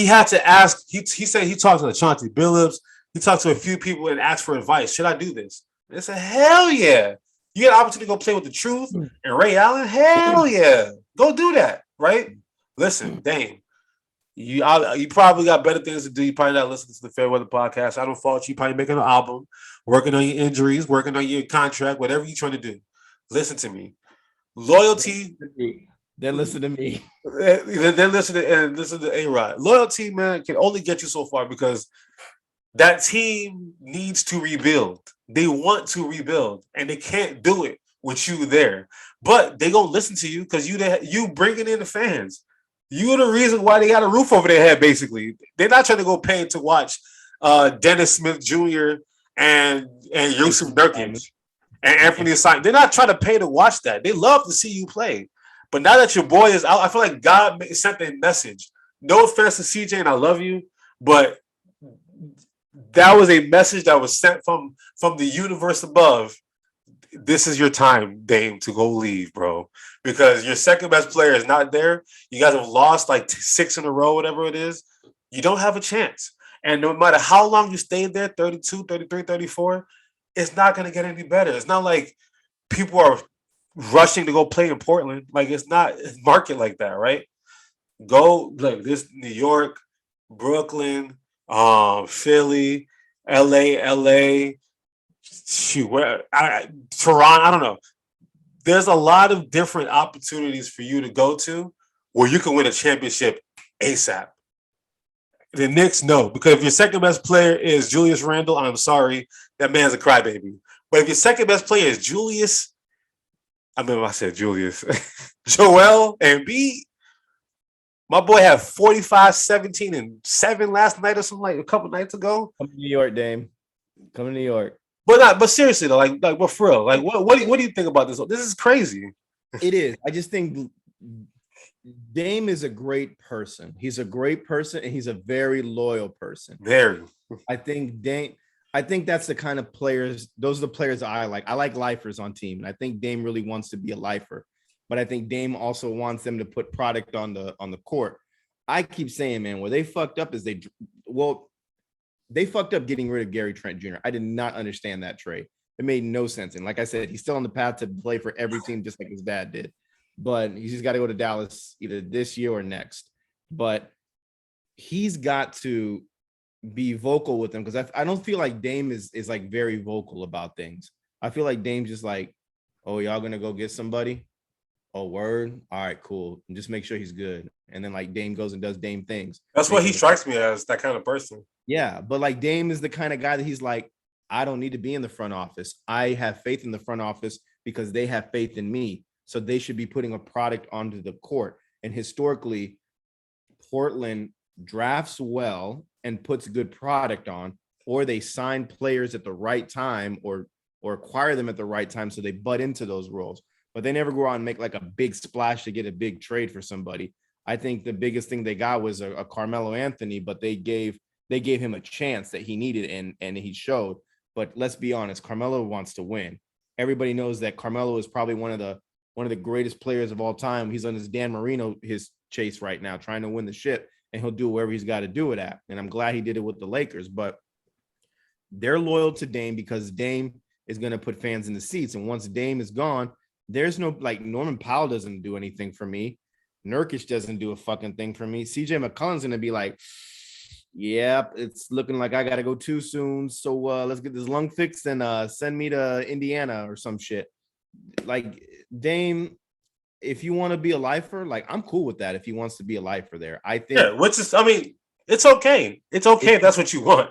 had to ask. He said he talked to Chauncey Billups. He talked to a few people and asked for advice. Should I do this? And they said, hell yeah. You get an opportunity to go play with the Truth and Ray Allen? Hell yeah. Go do that, right? Listen, Dame, you probably got better things to do. You probably not listening to the Fair Weather podcast. I don't fault you. Probably making an album, working on your injuries, working on your contract, whatever you're trying to do. Listen to me. Loyalty. Then listen to me. Then listen to A-Rod. Loyalty, man, can only get you so far because that team needs to rebuild. They want to rebuild, and they can't do it with you there. But they gonna listen to you because you bringing in the fans. You're the reason why they got a roof over their head. Basically, they're not trying to go pay to watch Dennis Smith Jr. and Yusuf Nurkic and Anthony Asante. They're not trying to pay to watch that. They love to see you play. But now that your boy is out, I feel like God sent a message. No offense to CJ, and I love you, but that was a message that was sent from the universe above. This is your time, Dame, to go leave, bro. Because your second best player is not there. You guys have lost like 6 in a row, whatever it is. You don't have a chance. And no matter how long you stayed there, 32, 33, 34, it's not going to get any better. It's not like people are rushing to go play in Portland. Like, it's not market like that, right? Go, look, this New York, Brooklyn, Philly, LA, shoot, Toronto, I don't know. There's a lot of different opportunities for you to go to where you can win a championship ASAP. The Knicks, no, because if your second best player is Julius Randle, I'm sorry, that man's a crybaby. But if your second best player is Julius, Joel Embiid, my boy had 45, 17, and 7 last night or something like a couple nights ago. Come to New York, Dame. Come to New York. But seriously though, but for real, like what do you think about this? This is crazy. It is. I just think Dame is a great person. He's a great person, and he's a very loyal person. Very. I think that's the kind of players. Those are the players I like. I like lifers on team, and I think Dame really wants to be a lifer. But I think Dame also wants them to put product on the court. I keep saying, man, where they fucked up is they fucked up getting rid of Gary Trent Jr. I did not understand that trade. It made no sense. And like I said, he's still on the path to play for every team, just like his dad did. But he's just got to go to Dallas either this year or next. But he's got to be vocal with them, because I don't feel like Dame is like very vocal about things. I feel like Dame's just like, oh, y'all gonna go get somebody? Oh, word? All right, cool. And just make sure he's good. And then like Dame goes and does Dame things. That's what he strikes me as, that kind of person. Yeah, but like Dame is the kind of guy that he's like, I don't need to be in the front office. I have faith in the front office because they have faith in me. So they should be putting a product onto the court. And historically, Portland drafts well and puts good product on, or they sign players at the right time or acquire them at the right time so they butt into those roles. But they never go out and make like a big splash to get a big trade for somebody. I think the biggest thing they got was a Carmelo Anthony, but they gave him a chance that he needed, and he showed. But let's be honest, Carmelo wants to win. Everybody knows that Carmelo is probably one of the greatest players of all time. He's on his Dan Marino chase right now, trying to win the ship, and he'll do wherever he's got to do it at. And I'm glad he did it with the Lakers. But they're loyal to Dame because Dame is going to put fans in the seats. And once Dame is gone, there's no, like, Norman Powell doesn't do anything for me. Nurkic doesn't do a fucking thing for me. CJ McCollum's going to be like, yep, it's looking like I got to go too soon. So let's get this lung fixed and send me to Indiana or some shit. Like, Dame, if you want to be a lifer, like, I'm cool with that if he wants to be a lifer there. I think. Yeah, it's okay. It's okay if that's what you want.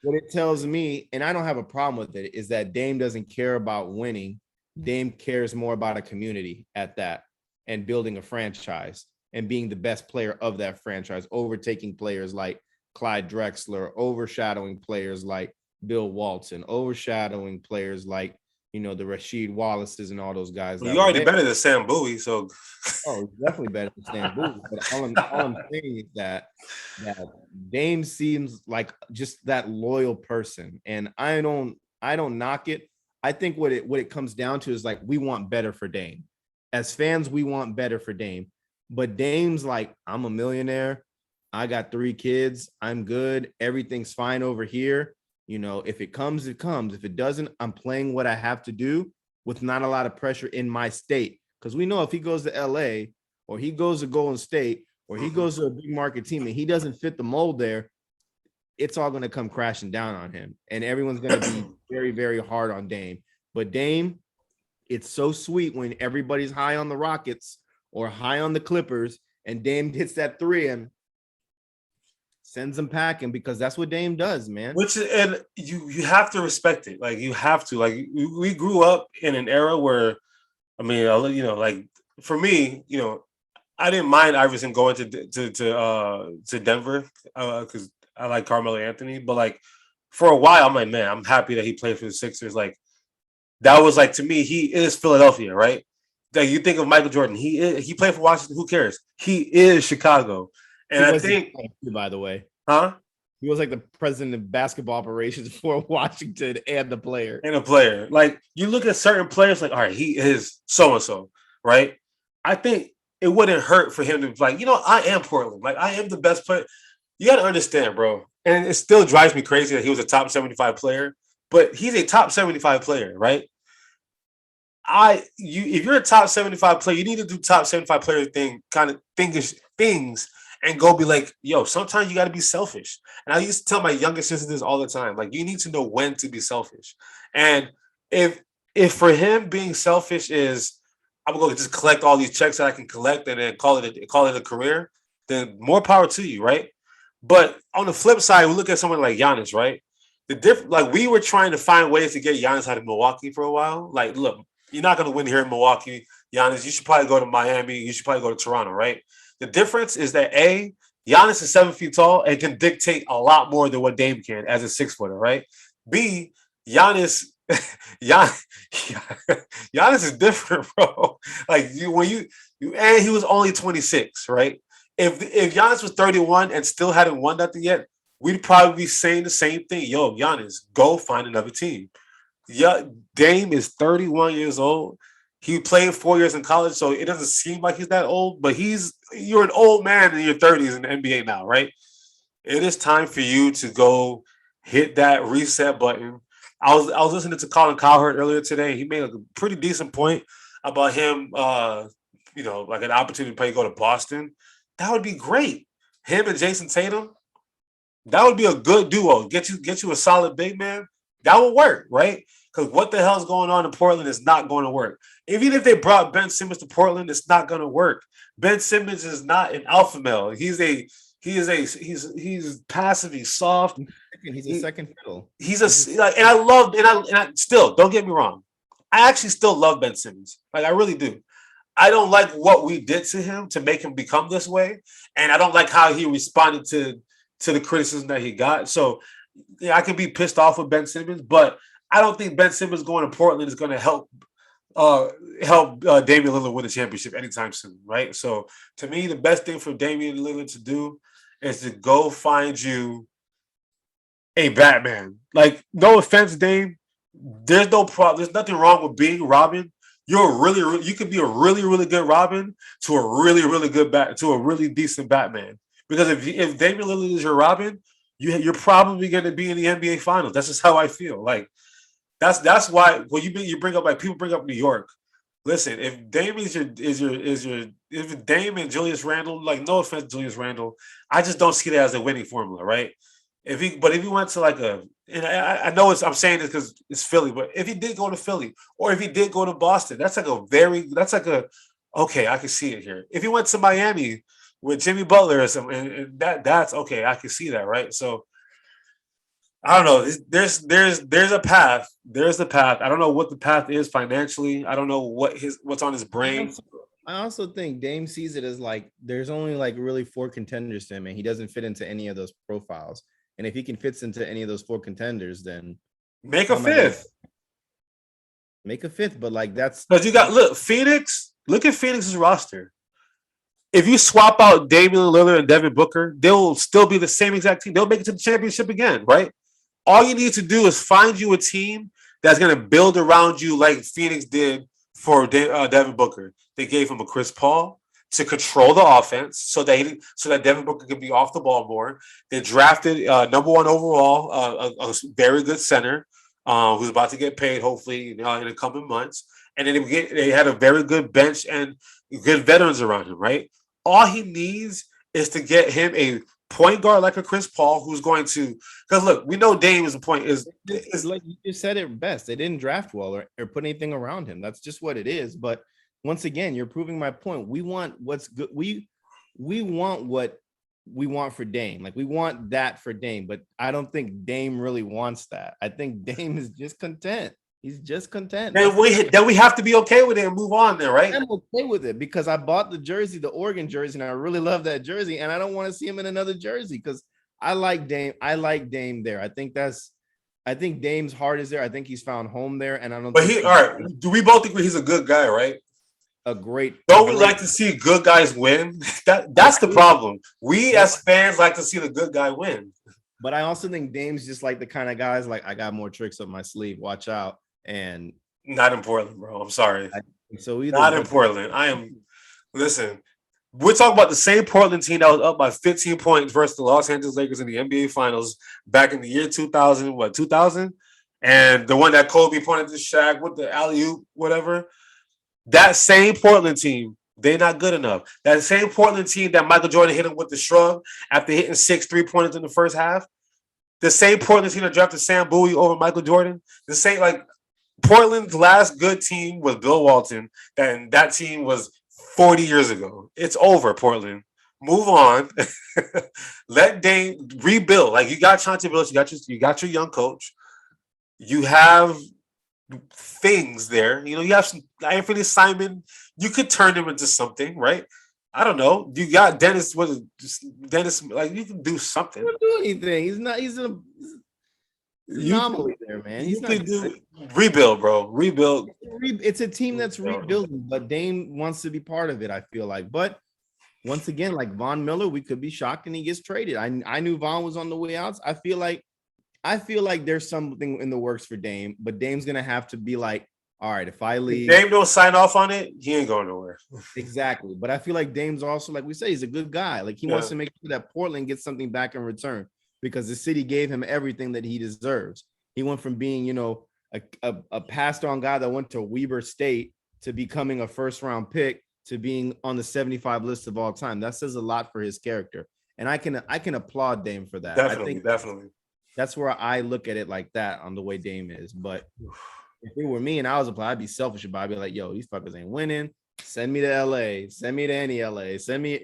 what it tells me, and I don't have a problem with it, is that Dame doesn't care about winning. Dame cares more about a community at that and building a franchise and being the best player of that franchise, overtaking players like Clyde Drexler, overshadowing players like Bill Walton, overshadowing players like, the Rasheed Wallaces and all those guys. Well, you already better than Sam Bowie, so. Oh, definitely better than Sam Bowie. But all I'm saying is that Dame seems like just that loyal person, and I don't knock it. I think what it comes down to is like we want better for Dame. As fans, we want better for Dame. But Dame's like, I'm a millionaire. I got 3 kids. I'm good. Everything's fine over here. If it comes, it comes. If it doesn't, I'm playing what I have to do with not a lot of pressure in my state. Because we know if he goes to LA or he goes to Golden State or he goes to a big market team and he doesn't fit the mold there, it's all going to come crashing down on him. And everyone's going to be very, very hard on Dame. But Dame, it's so sweet when everybody's high on the Rockets or high on the Clippers and Dame hits that 3 and sends them packing, because that's what Dame does, man. And you have to respect it. Like, you have to. Like, we grew up in an era where, I mean, like, for me, I didn't mind Iverson going to Denver because I like Carmelo Anthony. But, like, for a while, I'm like, man, I'm happy that he played for the Sixers. Like, that was, like, to me, he is Philadelphia, right? Like, you think of Michael Jordan. He played for Washington. Who cares? He is Chicago. And I think, by the way, huh? He was like the president of basketball operations for Washington and the player. Like, you look at certain players, like, all right, he is so-and-so, right? I think it wouldn't hurt for him to be like, I am Portland. Like, I am the best player. You got to understand, bro. And it still drives me crazy that he was a top 75 player, but he's a top 75 player, right? If you're a top 75 player, you need to do top 75 player things and go be like, yo, sometimes you got to be selfish. And I used to tell my younger sister this all the time. Like, you need to know when to be selfish. And if for him being selfish is, I'm going to just collect all these checks that I can collect and then call it a career, then more power to you, right? But on the flip side, we look at someone like Giannis, right? Like, we were trying to find ways to get Giannis out of Milwaukee for a while. Like, look, you're not going to win here in Milwaukee, Giannis. You should probably go to Miami. You should probably go to Toronto, right? The difference is that Giannis is 7 feet tall and can dictate a lot more than what Dame can as a 6-footer, right? B, Giannis is different, bro. Like, and he was only 26, right? If Giannis was 31 and still hadn't won nothing yet, we'd probably be saying the same thing. Yo, Giannis, go find another team. Yeah, Dame is 31 years old. He played 4 years in college, so it doesn't seem like he's that old, but you're an old man in your 30s in the NBA now, right? It is time for you to go hit that reset button. I was listening to Colin Cowherd earlier today. He made a pretty decent point about him, like an opportunity to go to Boston. That would be great. Him and Jason Tatum, that would be a good duo. Get you a solid big man. That would work, right? Because what the hell's going on in Portland is not going to work. Even if they brought Ben Simmons to Portland, it's not going to work. Ben Simmons is not an alpha male. He's passive. He's soft. He's a second fiddle. I still, don't get me wrong, I actually still love Ben Simmons. Like, I really do. I don't like what we did to him to make him become this way, and I don't like how he responded to the criticism that he got. So, yeah, I can be pissed off with Ben Simmons, but I don't think Ben Simmons going to Portland is going to help Damian Lillard win a championship anytime soon, right? So, to me, the best thing for Damian Lillard to do is to go find you a Batman. Like, no offense, Dame, there's no problem. There's nothing wrong with being Robin. You could be a really, really good Robin to a really, really good to a really decent Batman. Because if Damian Lillard is your Robin, you're probably going to be in the NBA Finals. That's just how I feel. Like, that's why when you bring up, like, people bring up New York. Listen, if Dame if Dame and Julius Randle, like, no offense, Julius Randle, I just don't see that as a winning formula, right? If he went to like I know I'm saying this because it's Philly, but if he did go to Philly or if he did go to Boston, okay, I can see it here. If he went to Miami with Jimmy Butler or something, and that's okay, I can see that, right? So I don't know. There's a path. There's a path. I don't know what the path is financially. I don't know what's on his brain. I also think Dame sees it as like there's only like really 4 contenders to him, and he doesn't fit into any of those profiles. And if he can fit into any of those 4 contenders, then make a fifth. Make a fifth, but like that's because you got Phoenix. Look at Phoenix's roster. If you swap out Damian Lillard and Devin Booker, they'll still be the same exact team. They'll make it to the championship again, right? All you need to do is find you a team that's going to build around you like Phoenix did for Devin Booker. They gave him a Chris Paul to control the offense so that Devin Booker could be off the ball more. They drafted number 1 overall, a very good center who's about to get paid, hopefully, in the coming months. And then they had a very good bench and good veterans around him, right? All he needs is to get him a point guard like a Chris Paul who's going to – because, look, we know Dame is the point. Is like you just said it best. They didn't draft well or put anything around him. That's just what it is. But once again, you're proving my point. We want what's good. We want what we want for Dame. Like, we want that for Dame. But I don't think Dame really wants that. I think Dame is just content. He's just content. Then we have to be okay with it and move on there, right? I'm okay with it because I bought the jersey, the Oregon jersey, and I really love that jersey. And I don't want to see him in another jersey because I like Dame. I like Dame there. I think Dame's heart is there. I think he's found home there. And I don't. But all right. Do we both agree he's a good guy, right? Don't we like to see good guys win? That's the problem. We as fans like to see the good guy win. But I also think Dame's just like the kind of guys like I got more tricks up my sleeve. Watch out. And not in Portland, bro. I'm sorry. So not in Portland. Listen, we're talking about the same Portland team that was up by 15 points versus the Los Angeles Lakers in the NBA Finals back in the year 2000, 2000? And the one that Kobe pointed to Shaq with the alley-oop, whatever. That same Portland team, they're not good enough. That same Portland team that Michael Jordan hit him with the shrug after hitting 6 3-pointers in the first half. The same Portland team that drafted Sam Bowie over Michael Jordan. The same, Portland's last good team was Bill Walton, and that team was 40 years ago. It's over, Portland. Move on. Let Dame rebuild. Like, you got Chauncey Billups, you got your young coach. You have things there. You have some Anthony Simon. You could turn him into something, right? I don't know. You got Dennis. Like, you can do something. He don't do anything. He's not. He's an anomaly there, man. He's not rebuild, bro. Rebuild. It's a team that's rebuilding, but Dame wants to be part of it, I feel like. But once again, like Von Miller, we could be shocked and he gets traded. I knew Von was on the way out. I feel like there's something in the works for Dame, but Dame's gonna have to be like, all right, if I leave, Dame don't sign off on it, he ain't going nowhere. Exactly. But I feel like Dame's also, like we say, he's a good guy. Like, he wants to make sure that Portland gets something back in return, because the city gave him everything that he deserves. He went from being, a passed on guy that went to Weber State to becoming a first round pick to being on the 75 list of all time. That says a lot for his character. And I can applaud Dame for that. Definitely. That's where I look at it like that on the way Dame is. But if it were me and I was a player, I'd be selfish about it. I'd be like, yo, these fuckers ain't winning. Send me to LA. Send me to any LA. Send me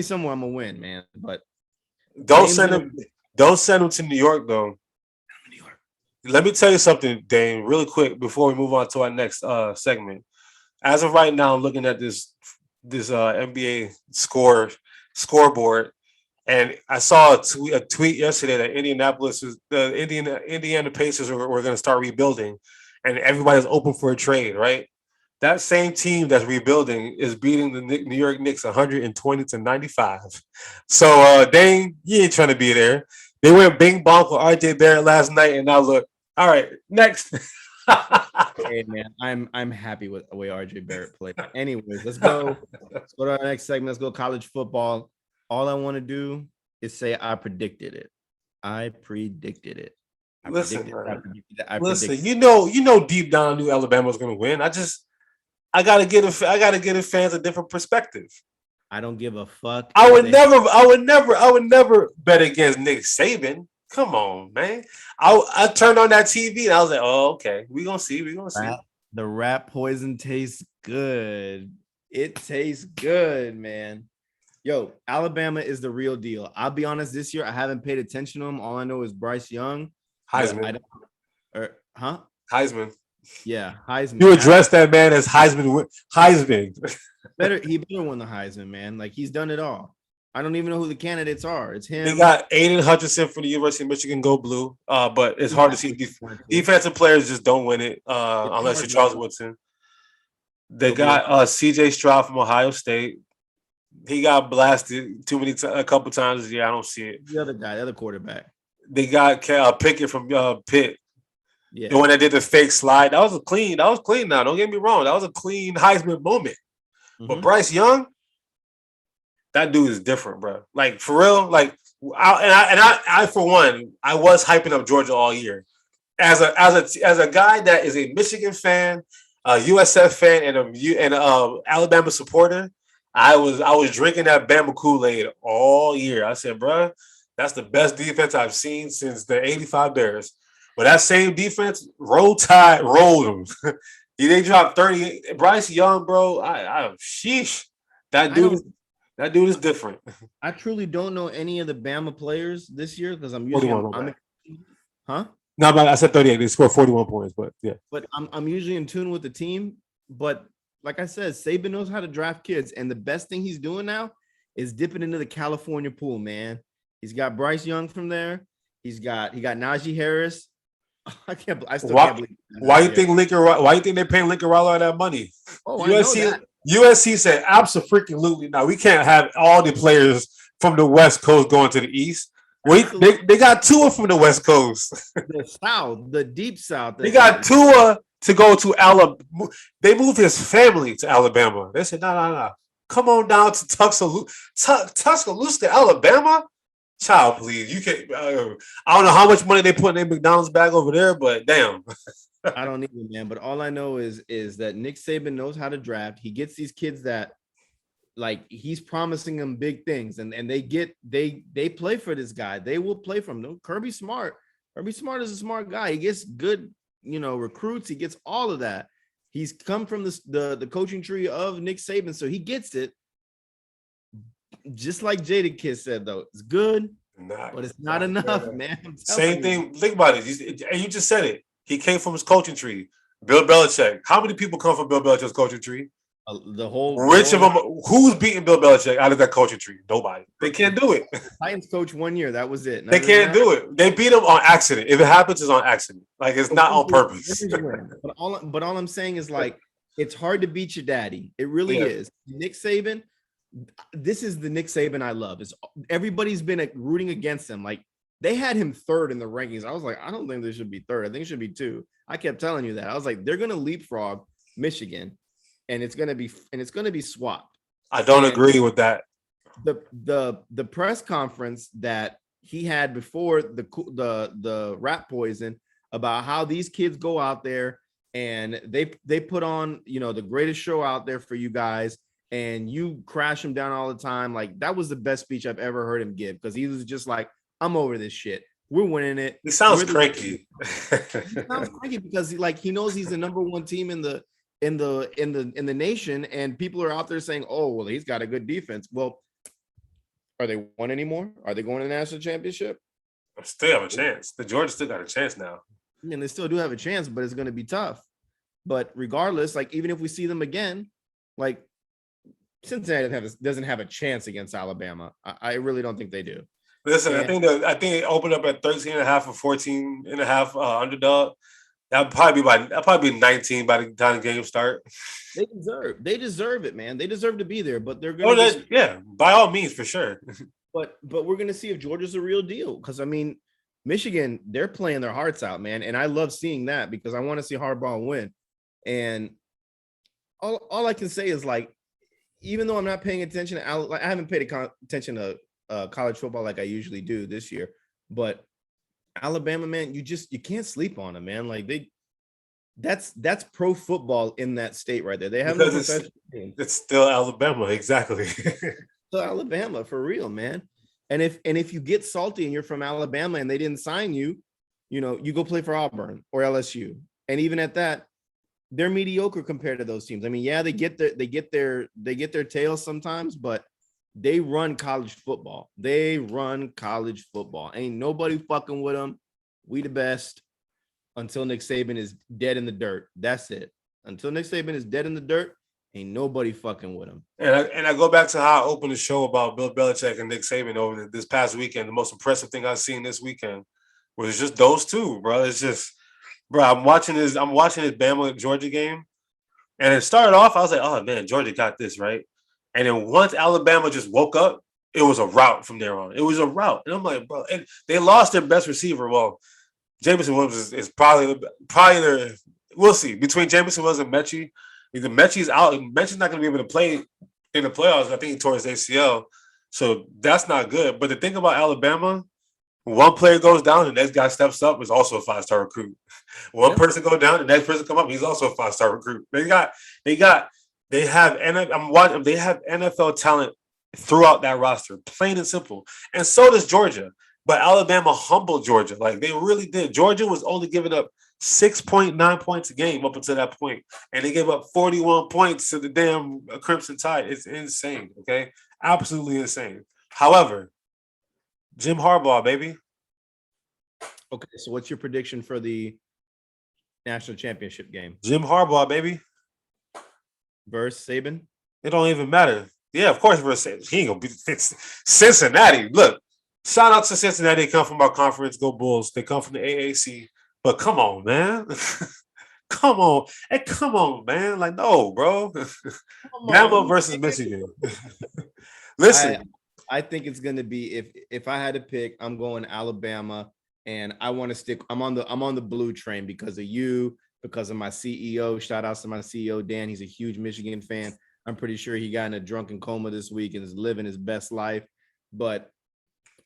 somewhere I'm gonna win, man. But don't send him to New York, though. New York. Let me tell you something, Dane, really quick before we move on to our next segment. As of right now, I'm looking at this NBA scoreboard, and I saw a tweet yesterday that Indiana Pacers were going to start rebuilding, and everybody's open for a trade, right? That same team that's rebuilding is beating the New York Knicks 120-95. So, Dane, you ain't trying to be there. They went bing bong for RJ Barrett last night, and now look. All right, next. Hey, man, I'm happy with the way RJ Barrett played. Anyways, let's go to our next segment. Let's go college football. All I want to do is say I predicted it. Listen, you know, deep down, I knew Alabama was going to win. I gotta give the fans a different perspective. I don't give a fuck. I would never bet against Nick Saban. Come on, man. I turned on that TV and I was like, oh, okay. We're gonna see. The rat poison tastes good. It tastes good, man. Yo, Alabama is the real deal. I'll be honest, this year I haven't paid attention to him. All I know is Bryce Young. Heisman. I don't, huh? Heisman. Yeah, Heisman. You address that man as Heisman. Heisman. He better win the Heisman, man. Like he's done it all. I don't even know who the candidates are. It's him. They got Aiden Hutchinson for the University of Michigan, go blue. But it's hard to see. Defensive players just don't win it unless you're Charles Woodson. They got C.J. Stroud from Ohio State. He got blasted a couple times this year. I don't see it. The other guy, the other quarterback. They got Pickett from Pitt. Yeah. The one that did the fake slide. That was clean now. Don't get me wrong. That was a clean Heisman moment. Mm-hmm. But Bryce Young, that dude is different, bro. Like, for real. Like, I for one, I was hyping up Georgia all year. As a guy that is a Michigan fan, a USF fan, and a Alabama supporter, I was drinking that Bama Kool-Aid all year. I said, bro, that's the best defense I've seen since the 85 Bears. But that same defense, Roll Tide rolled them. They dropped 30. Bryce Young, bro, sheesh. That dude is different. I truly don't know any of the Bama players this year because I'm usually huh? No, but I said 38. They scored 41 points, but yeah. But I'm usually in tune with the team. But like I said, Saban knows how to draft kids, and the best thing he's doing now is dipping into the California pool, man. He's got Bryce Young from there. He got Najee Harris. I can't believe. Why you think they're paying Lincoln Riley that money? Oh, USC said absolutely not. We can't have all the players from the West Coast going to the East. They got Tua from the West Coast. The South, the deep South. They got Tua to go to Alabama. They moved his family to Alabama. They said, no. Come on down to Tuscaloosa, Alabama. Child, please. You can't. I don't know how much money they put in their McDonald's bag over there, but damn. I don't either, man. But all I know is that Nick Saban knows how to draft. He gets these kids that, like, he's promising them big things, and they play for this guy. They will play for him. No, Kirby Smart. Kirby Smart is a smart guy. He gets good, recruits. He gets all of that. He's come from the coaching tree of Nick Saban, so he gets it. Just like Jadakiss said, though, it's good, but it's not enough, man. Same thing. Think about it. And you just said it. He came from his coaching tree. Bill Belichick. How many people come from Bill Belichick's coaching tree? Which of them? Who's beating Bill Belichick out of that coaching tree? Nobody. They can't do it. Titans coach 1 year. That was it. They can't do it. They beat him on accident. If it happens, it's on accident. Like, it's not on purpose. But all I'm saying is, like, it's hard to beat your daddy. It really is. Nick Saban. This is the Nick Saban I love. Is everybody's been rooting against him. Like, they had him third in the rankings. I was like, I don't think they should be third. I think it should be 2. I kept telling you that. I was like, they're gonna leapfrog Michigan, and it's gonna be swapped. I don't agree with that. The press conference that he had before the rat poison about how these kids go out there and they put on the greatest show out there for you guys. And you crash him down all the time. Like, that was the best speech I've ever heard him give, because he was just like, I'm over this shit. We're winning it. He sounds cranky. He sounds cranky because he knows he's the number 1 team in the nation, and people are out there saying, oh, well, he's got a good defense. Well, are they won anymore? Are they going to the national championship? Still have a chance. The Georgia still got a chance now. I mean, they still do have a chance, but it's going to be tough. But regardless, like, even if we see them again, like, Cincinnati doesn't have a chance against Alabama. I really don't think they do. Listen, I think it opened up at 13.5 or 14.5 underdog. That'll probably be 19 by the time the game start. They deserve it, man. They deserve to be there, but they're going by all means, for sure. But we're going to see if Georgia's a real deal, because I mean, Michigan, they're playing their hearts out, man, and I love seeing that because I want to see Harbaugh win. And all I can say is, like, even though I'm not paying attention I haven't paid attention to college football like I usually do this year, but Alabama, man, you can't sleep on them, man. Like, that's pro football in that state right there. They have no professional team. It's still Alabama, exactly. Still Alabama for real, man. And if you get salty and you're from Alabama and they didn't sign you, you go play for Auburn or LSU, and even at that, they're mediocre compared to those teams. I mean, yeah, they get their tails sometimes, but They run college football. Ain't nobody fucking with them. We the best until Nick Saban is dead in the dirt. That's it. Until Nick Saban is dead in the dirt, ain't nobody fucking with him. And I go back to how I opened the show about Bill Belichick and Nick Saban over this past weekend. The most impressive thing I've seen this weekend was just those two, bro. It's just, bro, I'm watching this Bama Georgia game. And it started off, I was like, oh man, Georgia got this, right? And then once Alabama just woke up, it was a rout from there on. It was a rout. And I'm like, bro, and they lost their best receiver. Well, Jameson Williams is probably their, we'll see. Between Jameson Williams and Mechie, either Mechie's out. Mechie's not going to be able to play in the playoffs. I think he tore his ACL. So that's not good. But the thing about Alabama, one player goes down, the next guy steps up, is also a 5-star recruit. One person go down, the next person come up, he's also a 5-star recruit. They have NFL talent throughout that roster, plain and simple. And so does Georgia. But Alabama humbled Georgia. Like, they really did. Georgia was only giving up 6.9 points a game up until that point. And they gave up 41 points to the damn Crimson Tide. It's insane, okay? Absolutely insane. However, Jim Harbaugh, baby. Okay, so what's your prediction for the national championship game? Jim Harbaugh, baby. Versus Saban? It don't even matter. Yeah, of course, versus Saban. He ain't gonna beat Cincinnati. Look, shout out to Cincinnati. They come from our conference. Go Bulls. They come from the AAC. But come on, man. Come on. Hey, come on, man. Like, no, bro. Bama versus Michigan. Listen. I think it's gonna be if I had to pick, I'm going Alabama, and I want to stick. I'm on the blue train because of you, because of my CEO. Shout outs to my CEO Dan. He's a huge Michigan fan. I'm pretty sure he got in a drunken coma this week and is living his best life. But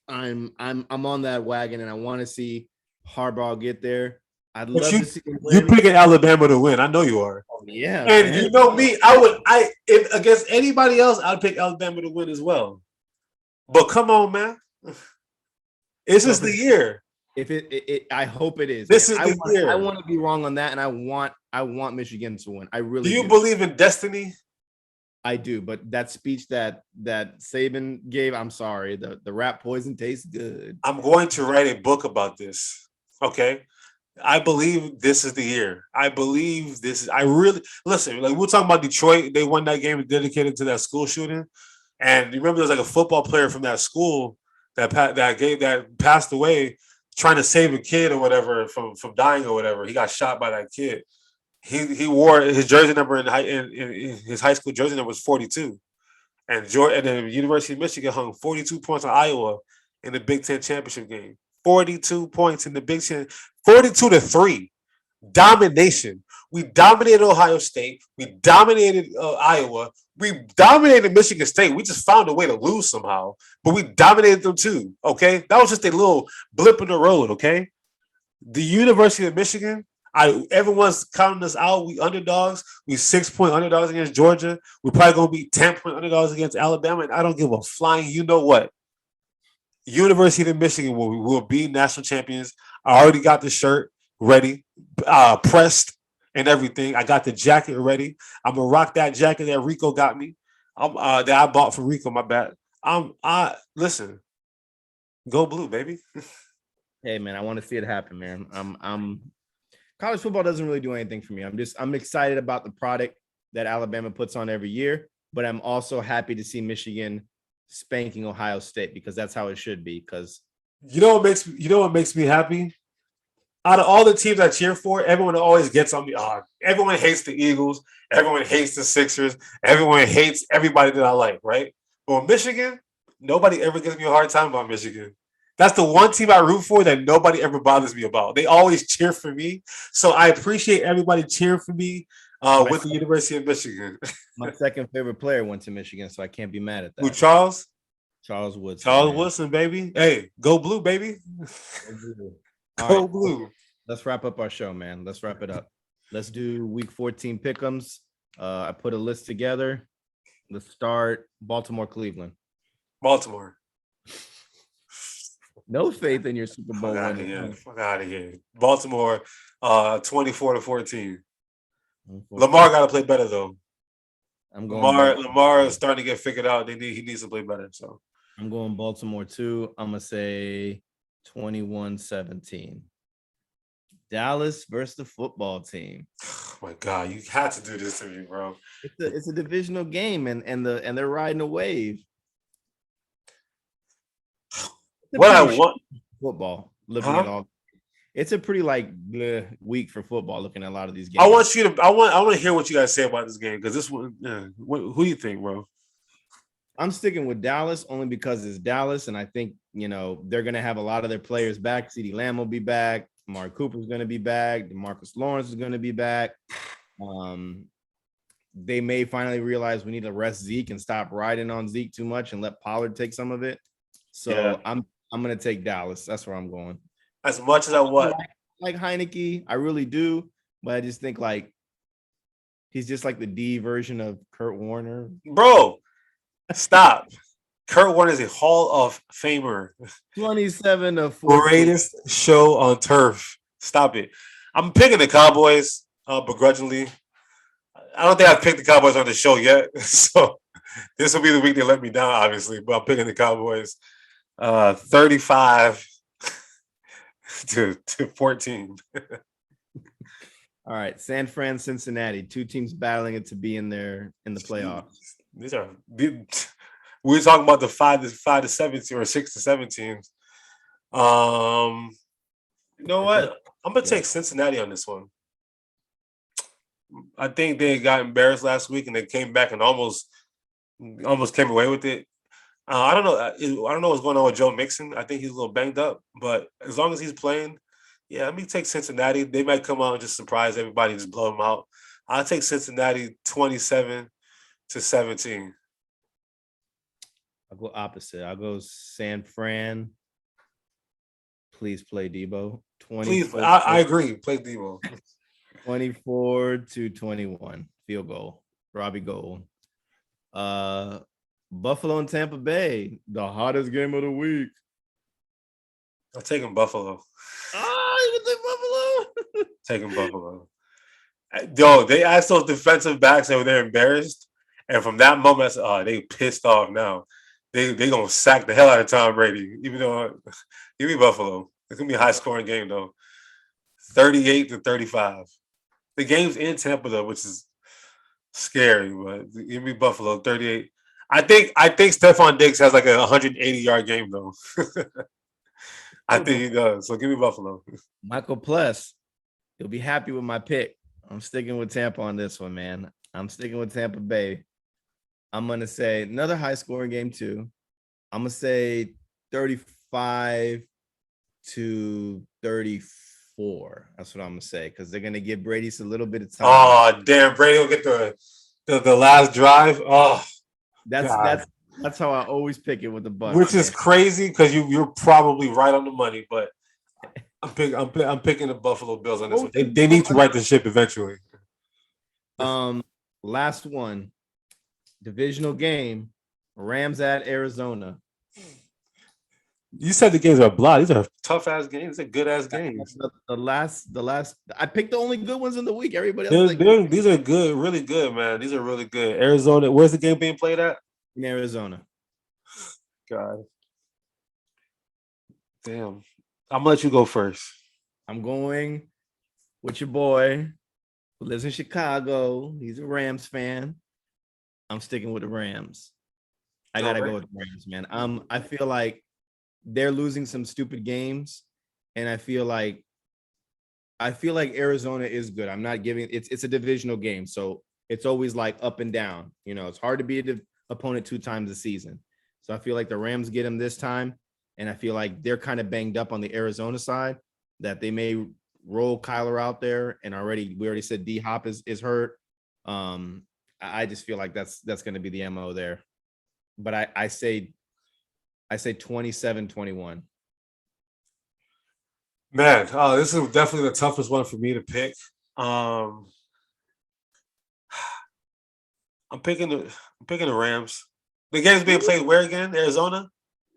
I'm on that wagon, and I want to see Harbaugh get there. I'd love to see him win. You're picking Alabama to win. I know you are. Oh, yeah, and man. You know me, if against anybody else, I'd pick Alabama to win as well. But come on, man. This is the year. If I hope it is. This is the year. I want to be wrong on that, and I want Michigan to win. I really do. You believe in destiny? I do, but that speech that Saban gave, I'm sorry, the rat poison tastes good. I'm going to write a book about this. Okay. I believe this is the year. I really listen, like we're talking about Detroit. They won that game dedicated to that school shooting. And you remember there was like a football player from that school that passed away trying to save a kid or whatever from dying or whatever. He got shot by that kid. He wore his jersey number in his high school jersey number was 42. And the University of Michigan hung 42 points on Iowa in the Big Ten championship game. 42 points in the Big Ten, 42-3. Domination. We dominated Ohio State. We dominated Iowa. We dominated Michigan State. We just found a way to lose somehow, but we dominated them too. Okay, that was just a little blip in the road. Okay, the University of Michigan. Everyone's counting us out. We underdogs. We 6-point underdogs against Georgia. We're probably gonna be 10-point underdogs against Alabama. And I don't give a flying. You know what? University of Michigan will be national champions. I already got the shirt ready, pressed. And everything. I got the jacket ready. I'm gonna rock that jacket that Rico got me. That I bought from Rico. My bad. Listen. Go blue, baby. Hey man, I want to see it happen, man. College football doesn't really do anything for me. I'm excited about the product that Alabama puts on every year, but I'm also happy to see Michigan spanking Ohio State because that's how it should be. Because you know what makes me happy? Out of all the teams I cheer for, everyone always gets on me. Everyone hates the Eagles. Everyone hates the Sixers. Everyone hates everybody that I like, right? But Michigan, nobody ever gives me a hard time about Michigan. That's the one team I root for that nobody ever bothers me about. They always cheer for me. So I appreciate everybody cheering for me with the University of Michigan. My second favorite player went to Michigan, so I can't be mad at that. Who, Charles? Charles Woodson. Charles Woodson, baby. Hey, go blue, baby. Go blue. Let's wrap up our show, man. Let's wrap it up. Let's do week 14 pick'ems. I put a list together. Let's start Baltimore, Cleveland. Baltimore. No faith in your Super Bowl winning. Fuck out of here. Baltimore, 24-14. Lamar got to play better though. I'm going Lamar is starting to get figured out. He needs to play better. So I'm going Baltimore too. I'm gonna say 21-17. Dallas versus the football team. Oh my God, you had to do this to me, bro. It's a divisional game, and they're riding a wave. What I want football. Looking at all, it's a pretty week for football. Looking at a lot of these games. I want to hear what you guys say about this game because this one. Who do you think, bro? I'm sticking with Dallas only because it's Dallas, and I think they're gonna have a lot of their players back. CeeDee Lamb will be back. Mark Cooper's gonna be back. DeMarcus Lawrence is gonna be back. They may finally realize we need to rest Zeke and stop riding on Zeke too much and let Pollard take some of it. So yeah. I'm gonna take Dallas. That's where I'm going. As much as I want, like Heineke, I really do, but I just think he's just like the D version of Kurt Warner. Bro, stop. Kurt Warner is a Hall of Famer. 27 of 14. Greatest show on turf. Stop it. I'm picking the Cowboys begrudgingly. I don't think I've picked the Cowboys on the show yet. So this will be the week they let me down, obviously. But I'm picking the Cowboys 35 to 14. All right. San Fran, Cincinnati. Two teams battling it to be in the playoffs. We were talking about the 5 to 17 or 6 to 17. You know what? I'm gonna take Cincinnati on this one. I think they got embarrassed last week and they came back and almost came away with it. I don't know. I don't know what's going on with Joe Mixon. I think he's a little banged up, but as long as he's playing, yeah, let me take Cincinnati. They might come out and just surprise everybody, just blow them out. I'll take Cincinnati 27 to 17. I'll go opposite. I'll go San Fran. Please play Debo. Please, I agree. Play Debo. 24-21. Field goal. Robbie Gold. Buffalo and Tampa Bay. The hottest game of the week. I'm taking Buffalo. You can take Buffalo? Taking Buffalo. Yo, they asked those defensive backs over there embarrassed. And from that moment, I said, they pissed off now. They gonna sack the hell out of Tom Brady. Even though, give me Buffalo. It's gonna be a high scoring game though. 38 to 35. The game's in Tampa though, which is scary. But give me Buffalo 38. I think Stephon Diggs has like a 180-yard game though. I think he does. So give me Buffalo. Michael Plus, you'll be happy with my pick. I'm sticking with Tampa on this one, man. I'm sticking with Tampa Bay. I'm going to say another high-scoring game, too. I'm going to say 35 to 34. That's what I'm going to say because they're going to give Brady a little bit of time. Oh, damn. Brady will get the last drive. Oh, that's how I always pick it with the Bucs. Which is crazy because you're probably right on the money, but I'm picking the Buffalo Bills on this one. They need to right the ship eventually. Last one. Divisional game, Rams at Arizona. You said the games are blah. These are tough ass games. These are good ass games. The last. I picked the only good ones in the week. Everybody else. These are good, really good, man. These are really good. Arizona. Where's the game being played at? In Arizona. God. Damn. I'm gonna let you go first. I'm going with your boy who lives in Chicago. He's a Rams fan. I'm sticking with the Rams. I gotta go with the Rams, man. I feel like they're losing some stupid games, and I feel like Arizona is good. I'm not giving it's a divisional game, so it's always like up and down. It's hard to beat an opponent 2 times a season. So I feel like the Rams get them this time, and I feel like they're kind of banged up on the Arizona side that they may roll Kyler out there, and we already said D Hop is hurt. I just feel like that's going to be the MO there. But I say 27-21. Man, this is definitely the toughest one for me to pick. I'm picking the Rams. The game's being played where again? Arizona?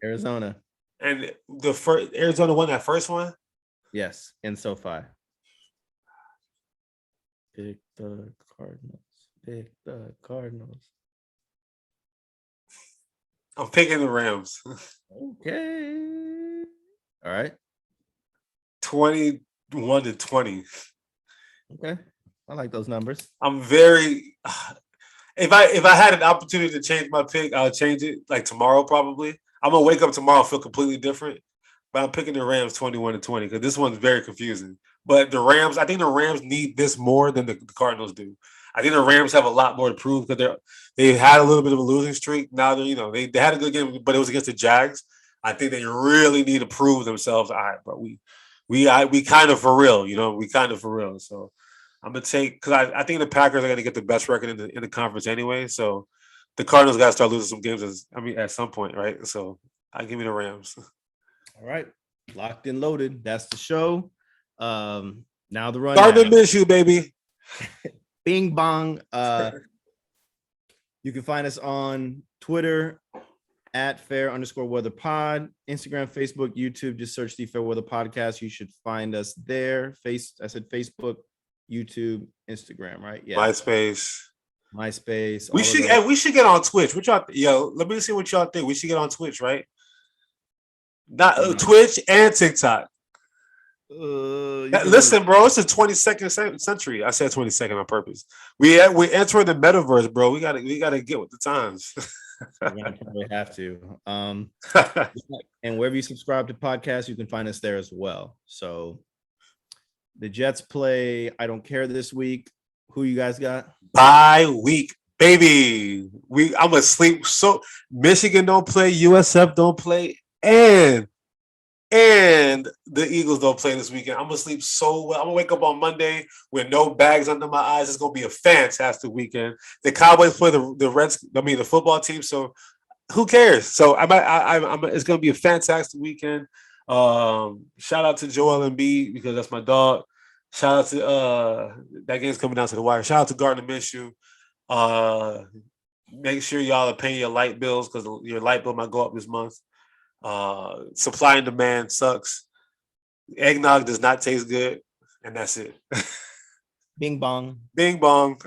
Arizona. And Arizona won that first one? Yes, in SoFi. Pick the Cardinals. pick the Cardinals. I'm picking the Rams. Okay. All right. 21-20. Okay. I like those numbers. I'm very. If I had an opportunity to change my pick, I'll change it like tomorrow probably. I'm gonna wake up tomorrow and feel completely different. But I'm picking the Rams 21-20 because this one's very confusing. But the Rams, I think the Rams need this more than the Cardinals do. I think the Rams have a lot more to prove because they had a little bit of a losing streak. Now they had a good game, but it was against the Jags. I think they really need to prove themselves. All right, bro, we kind of for real, we kind of for real. So I'm gonna take because I think the Packers are gonna get the best record in the conference anyway. So the Cardinals got to start losing some games. At some point, right? So I give me the Rams. All right, locked and loaded. That's the show. Now the run. Garnett Minshew, baby. Bing bong. You can find us on Twitter at @fair_weather_pod, Instagram, Facebook, YouTube. Just search the Fair Weather Podcast. You should find us there. I said Facebook, YouTube, Instagram, right? Yeah. MySpace. We should get on Twitch. What y'all? Let me see what y'all think. We should get on Twitch, right? Not Twitch and TikTok. Listen, bro, it's the 22nd century. I said 22nd on purpose. We entering the metaverse, bro. We gotta get with the times. We're gonna probably have to. And wherever you subscribe to podcasts, you can find us there as well. So the Jets play I don't care this week. Who you guys got? Bye week, baby. I'm gonna sleep. So Michigan don't play, USF don't play, and the Eagles don't play this weekend. I'm gonna sleep so well. I'm gonna wake up on Monday with no bags under my eyes. It's gonna be a fantastic weekend. The Cowboys play the football team. So who cares? So it's gonna be a fantastic weekend. Shout out to Joel Embiid because that's my dog. Shout out to that game's coming down to the wire. Shout out to Gardner Minshew. Make sure y'all are paying your light bills because your light bill might go up this month. Supply and demand sucks. Eggnog does not taste good, and that's it. Bing bong. Bing bong.